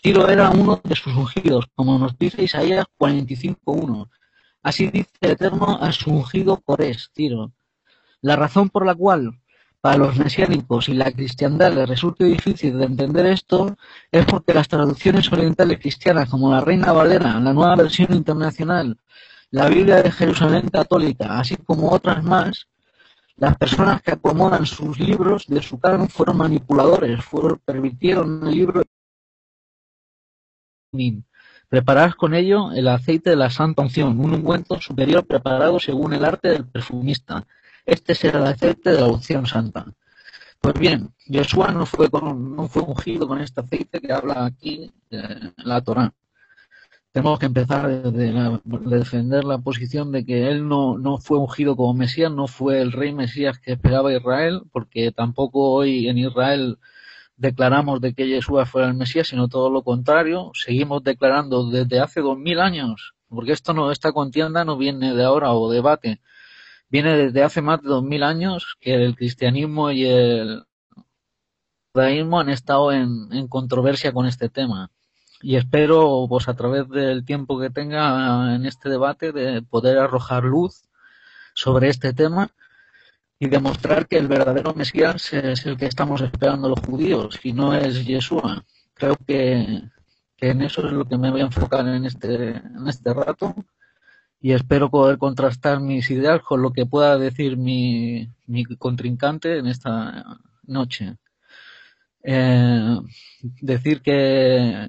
S3: Ciro era uno de sus ungidos, como nos dice Isaías 45:1. Así dice el Eterno a su ungido Coresh, Ciro. La razón por la cual para los mesiánicos y la cristiandad les resulta difícil de entender esto es porque las traducciones orientales cristianas como la Reina Valera, la Nueva Versión Internacional, la Biblia de Jerusalén Católica, así como otras más, las personas que acomodan sus libros de su canon fueron manipuladores, pervirtieron el libro y preparar con ello el aceite de la santa unción, un ungüento superior preparado según el arte del perfumista. Este será el aceite de la unción santa. Pues bien, Yeshua no fue ungido con este aceite que habla aquí la Torá. Tenemos que empezar de defender la posición de que él no fue ungido como Mesías, no fue el rey Mesías que esperaba Israel, porque tampoco hoy en Israel declaramos de que Yeshua fuera el Mesías, sino todo lo contrario. Seguimos declarando desde hace 2000 años, porque esta contienda no viene de ahora o debate, viene desde hace más de 2000 años que el cristianismo y el judaísmo han estado en controversia con este tema. Y espero, pues a través del tiempo que tenga en este debate, de poder arrojar luz sobre este tema y demostrar que el verdadero Mesías es el que estamos esperando los judíos y no es Yeshua. Creo que en eso es lo que me voy a enfocar en este rato, y espero poder contrastar mis ideas con lo que pueda decir mi contrincante en esta noche. Decir que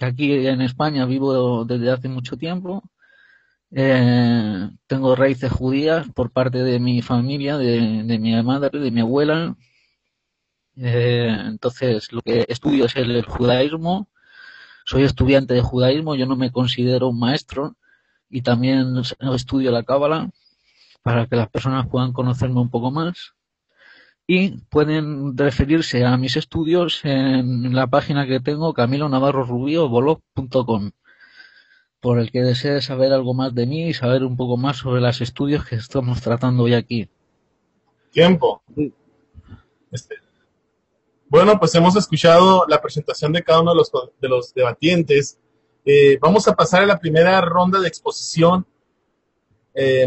S3: aquí en España vivo desde hace mucho tiempo. Tengo raíces judías por parte de mi familia, de mi madre, de mi abuela. Entonces lo que estudio es el judaísmo. Soy estudiante de judaísmo, yo no me considero un maestro, y también estudio la Cábala para que las personas puedan conocerme un poco más. Y pueden referirse a mis estudios en la página que tengo, camilonavarrorubio.blog.com, por el que desee saber algo más de mí y saber un poco más sobre los estudios que estamos tratando hoy aquí.
S2: Tiempo. Bueno, pues hemos escuchado la presentación de cada uno de los debatientes. Vamos a pasar a la primera ronda de exposición.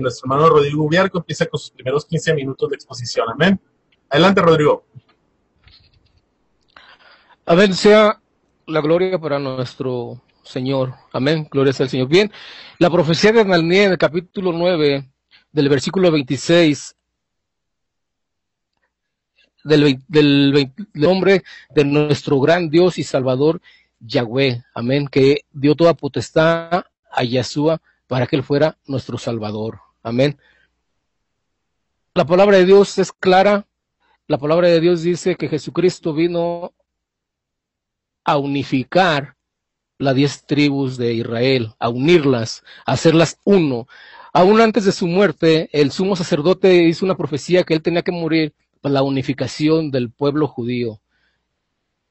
S2: Nuestro hermano Rodrigo Ubiarco empieza con sus primeros 15 minutos de exposición. Amén. Adelante, Rodrigo.
S1: Amén, sea la gloria para nuestro Señor. Amén, gloria sea al Señor. Bien, la profecía de Daniel en el capítulo 9, del versículo 26, del nombre de nuestro gran Dios y Salvador, Yahweh. Amén, que dio toda potestad a Yeshua para que Él fuera nuestro Salvador. Amén. La palabra de Dios es clara. La palabra de Dios dice que Jesucristo vino a unificar las 10 tribus de Israel, a unirlas, a hacerlas uno. Aún antes de su muerte, el sumo sacerdote hizo una profecía que él tenía que morir para la unificación del pueblo judío.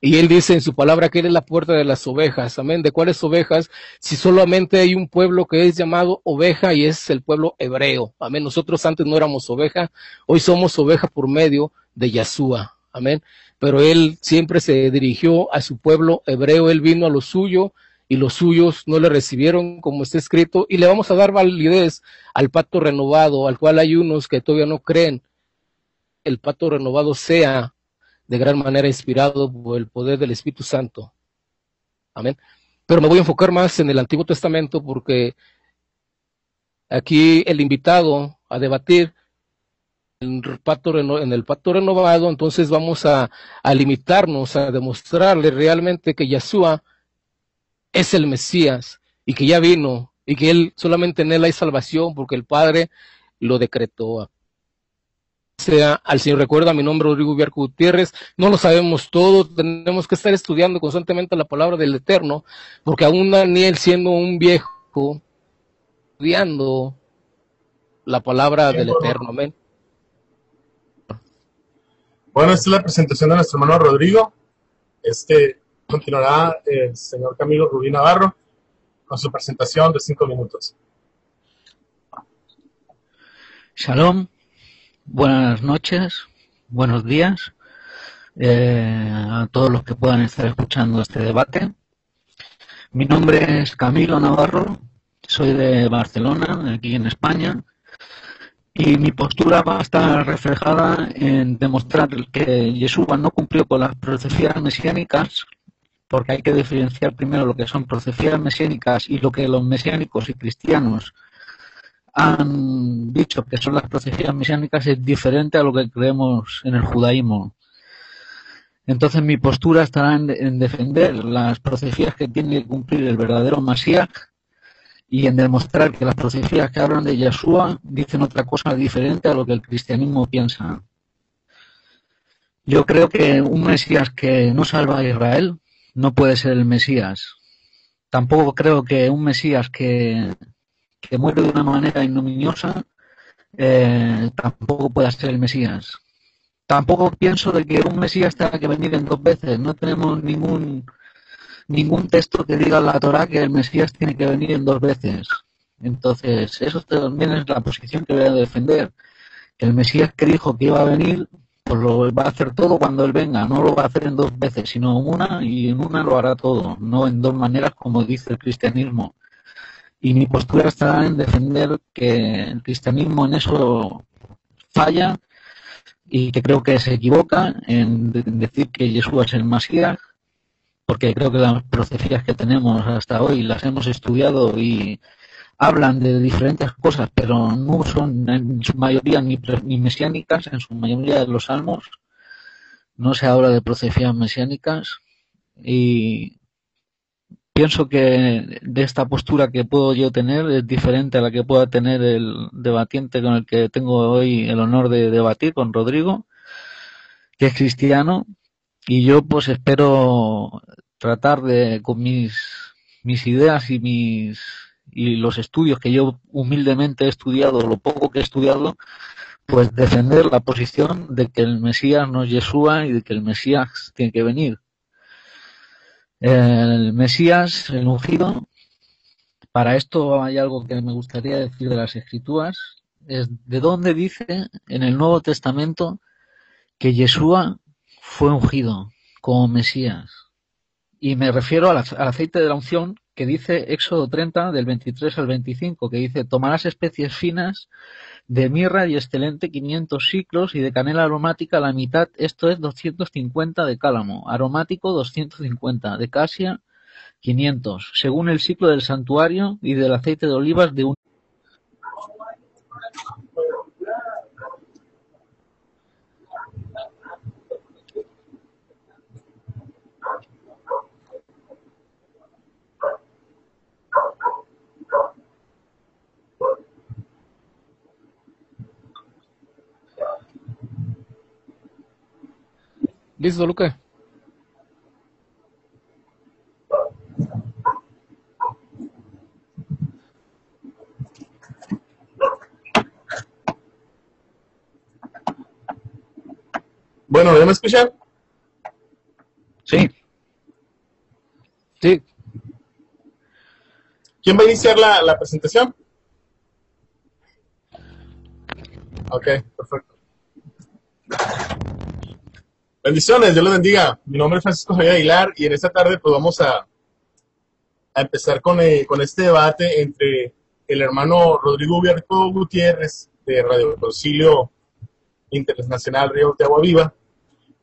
S1: Y él dice en su palabra que él es la puerta de las ovejas. Amén. ¿De cuáles ovejas? Si solamente hay un pueblo que es llamado oveja y es el pueblo hebreo. Amén. Nosotros antes no éramos oveja, hoy somos oveja por medio de Yeshua. Amén. Pero él siempre se dirigió a su pueblo hebreo. Él vino a lo suyo y los suyos no le recibieron, como está escrito. Y le vamos a dar validez al pacto renovado, al cual hay unos que todavía no creen. El pacto renovado sea de gran manera inspirado por el poder del Espíritu Santo. Amén. Pero me voy a enfocar más en el Antiguo Testamento porque aquí el invitado a debatir en el pacto renovado, entonces vamos a limitarnos a demostrarle realmente que Yeshua es el Mesías y que ya vino y que él solamente en él hay salvación porque el Padre lo decretó. Sea al Señor. Recuerda, mi nombre es Rodrigo Biarco Gutiérrez. No lo sabemos todo, tenemos que estar estudiando constantemente la palabra del Eterno, porque aún Daniel, siendo un viejo, estudiando la palabra del Eterno. Amén.
S2: Bueno, esta es la presentación de nuestro hermano Rodrigo. Continuará el señor Camilo Rubí Navarro con su presentación de 5 minutos.
S3: Shalom. Buenas noches, buenos días a todos los que puedan estar escuchando este debate. Mi nombre es Camilo Navarro, soy de Barcelona, aquí en España, y mi postura va a estar reflejada en demostrar que Yeshua no cumplió con las profecías mesiánicas, porque hay que diferenciar primero lo que son profecías mesiánicas y lo que los mesiánicos y cristianos han dicho que son las profecías mesiánicas es diferente a lo que creemos en el judaísmo. Entonces mi postura estará en defender las profecías que tiene que cumplir el verdadero Masías y en demostrar que las profecías que hablan de Yeshua dicen otra cosa diferente a lo que el cristianismo piensa. Yo creo que un Mesías que no salva a Israel no puede ser el Mesías. Tampoco creo que un Mesías que muere de una manera ignominiosa tampoco pueda ser el Mesías. Tampoco pienso de que un Mesías tenga que venir en 2 veces. No tenemos ningún texto que diga en la Torá que el Mesías tiene que venir en 2 veces. Entonces, eso también es la posición que voy a defender. Que el Mesías que dijo que iba a venir, pues lo va a hacer todo cuando él venga. No lo va a hacer en 2 veces, sino una, y en una lo hará todo. No en 2 maneras como dice el cristianismo. Y mi postura estará en defender que el cristianismo en eso falla y que creo que se equivoca en decir que Jesús es el Mesías, porque creo que las profecías que tenemos hasta hoy las hemos estudiado y hablan de diferentes cosas, pero no son en su mayoría ni mesiánicas. En su mayoría de los salmos no se habla de profecías mesiánicas y pienso que de esta postura que puedo yo tener es diferente a la que pueda tener el debatiente con el que tengo hoy el honor de debatir, con Rodrigo, que es cristiano, y yo pues espero tratar de, con mis ideas y los estudios que yo humildemente he estudiado, lo poco que he estudiado, pues defender la posición de que el Mesías no es Yeshua y de que el Mesías tiene que venir. El Mesías, el ungido, para esto hay algo que me gustaría decir de las Escrituras, es de dónde dice en el Nuevo Testamento que Yeshua fue ungido como Mesías. Y me refiero al aceite de la unción que dice Éxodo 30 del 23 al 25, que dice: tomarás especies finas de mirra y excelente 500 siclos y de canela aromática la mitad, esto es 250 de cálamo, aromático 250, de casia 500, según el ciclo del santuario, y del aceite de olivas de un...
S1: ¿Listo, Luca?
S2: Bueno, ¿ya me escuchan?
S3: Sí.
S1: Sí.
S2: ¿Quién va a iniciar la presentación? Ok, perfecto. Bendiciones, Dios les bendiga. Mi nombre es Francisco Javier Aguilar y en esta tarde pues vamos a empezar con este debate entre el hermano Rodrigo Ubierto Gutiérrez de Radio Concilio Internacional Río de Agua Viva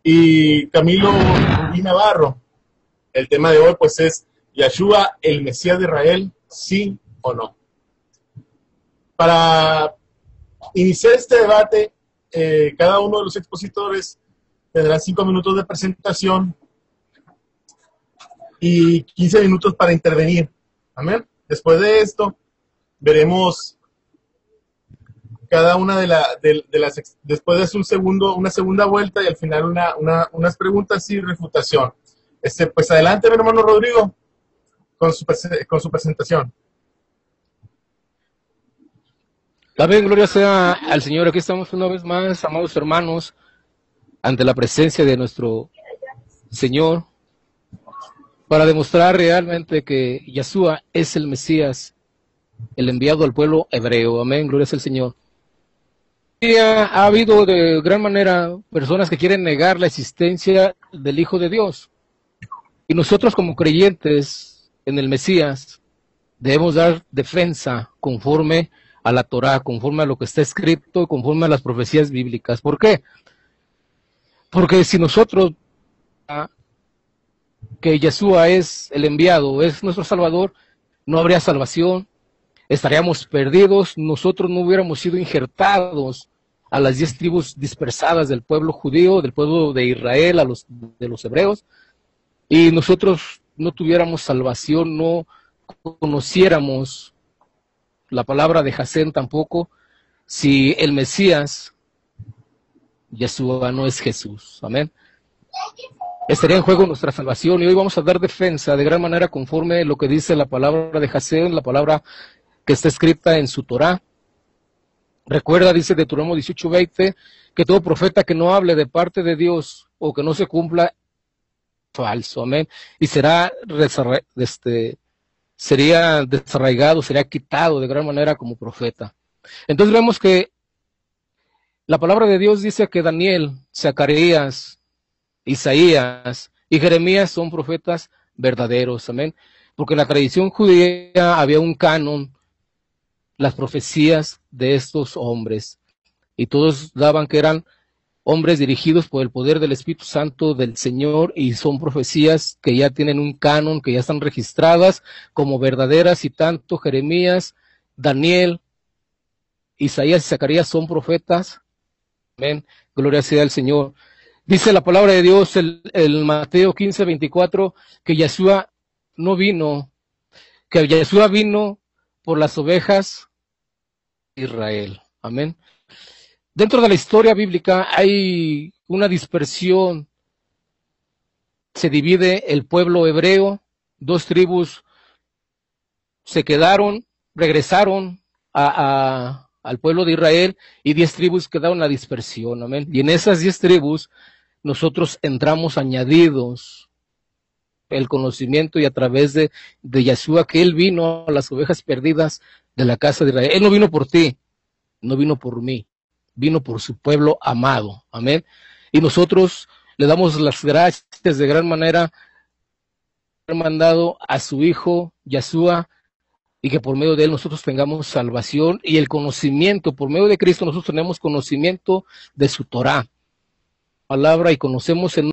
S2: y Camilo Rubí Navarro. El tema de hoy pues es Yeshua, el Mesías de Israel, sí o no. Para iniciar este debate, cada uno de los expositores tendrá 5 minutos de presentación y 15 minutos para intervenir. Amén. Después de esto, veremos cada una de las, después de una segunda vuelta y al final unas preguntas y refutación. Pues adelante, mi hermano Rodrigo, con su presentación.
S1: Amén, gloria sea al Señor. Aquí estamos una vez más, amados hermanos, ante la presencia de nuestro Señor, para demostrar realmente que Yeshua es el Mesías, el enviado al pueblo hebreo. Amén, gloria sea al Señor. Y ha habido de gran manera personas que quieren negar la existencia del Hijo de Dios. Y nosotros como creyentes en el Mesías debemos dar defensa conforme a la Torá, conforme a lo que está escrito, conforme a las profecías bíblicas. ¿Por qué? Porque si nosotros, que Yeshua es el enviado, es nuestro Salvador, no habría salvación, estaríamos perdidos, nosotros no hubiéramos sido injertados a las 10 tribus dispersadas del pueblo judío, del pueblo de Israel, de los hebreos, y nosotros no tuviéramos salvación, no conociéramos la palabra de Jasén tampoco, si el Mesías, Yeshua, no es Jesús. Amén. Estaría en juego nuestra salvación y hoy vamos a dar defensa de gran manera conforme lo que dice la palabra de Jasén, la palabra que está escrita en su Torá. Recuerda, dice Deuteronomio 18:20, que todo profeta que no hable de parte de Dios o que no se cumpla, falso. Amén. Y sería desarraigado, sería quitado de gran manera como profeta. Entonces vemos que la palabra de Dios dice que Daniel, Zacarías, Isaías y Jeremías son profetas verdaderos. Amén. Porque en la tradición judía había un canon, las profecías de estos hombres, y todos daban que eran hombres dirigidos por el poder del Espíritu Santo del Señor, y son profecías que ya tienen un canon, que ya están registradas como verdaderas, y tanto Jeremías, Daniel, Isaías y Zacarías son profetas. Amén, gloria sea al Señor. Dice la palabra de Dios, el Mateo 15:24, que Yeshua no vino, que Yeshua vino por las ovejas de Israel. Amén. Dentro de la historia bíblica hay una dispersión. Se divide el pueblo hebreo, 2 tribus se quedaron, regresaron al pueblo de Israel y 10 tribus quedaron en la dispersión. Amén. Y en esas 10 tribus nosotros entramos añadidos el conocimiento y a través de Yeshua, que Él vino a las ovejas perdidas de la casa de Israel. Él no vino por ti, no vino por mí, vino por su pueblo amado. Amén. Y nosotros le damos las gracias de gran manera por haber mandado a su Hijo, Yeshua, y que por medio de Él nosotros tengamos salvación y el conocimiento. Por medio de Cristo nosotros tenemos conocimiento de su Torá, palabra, y conocemos el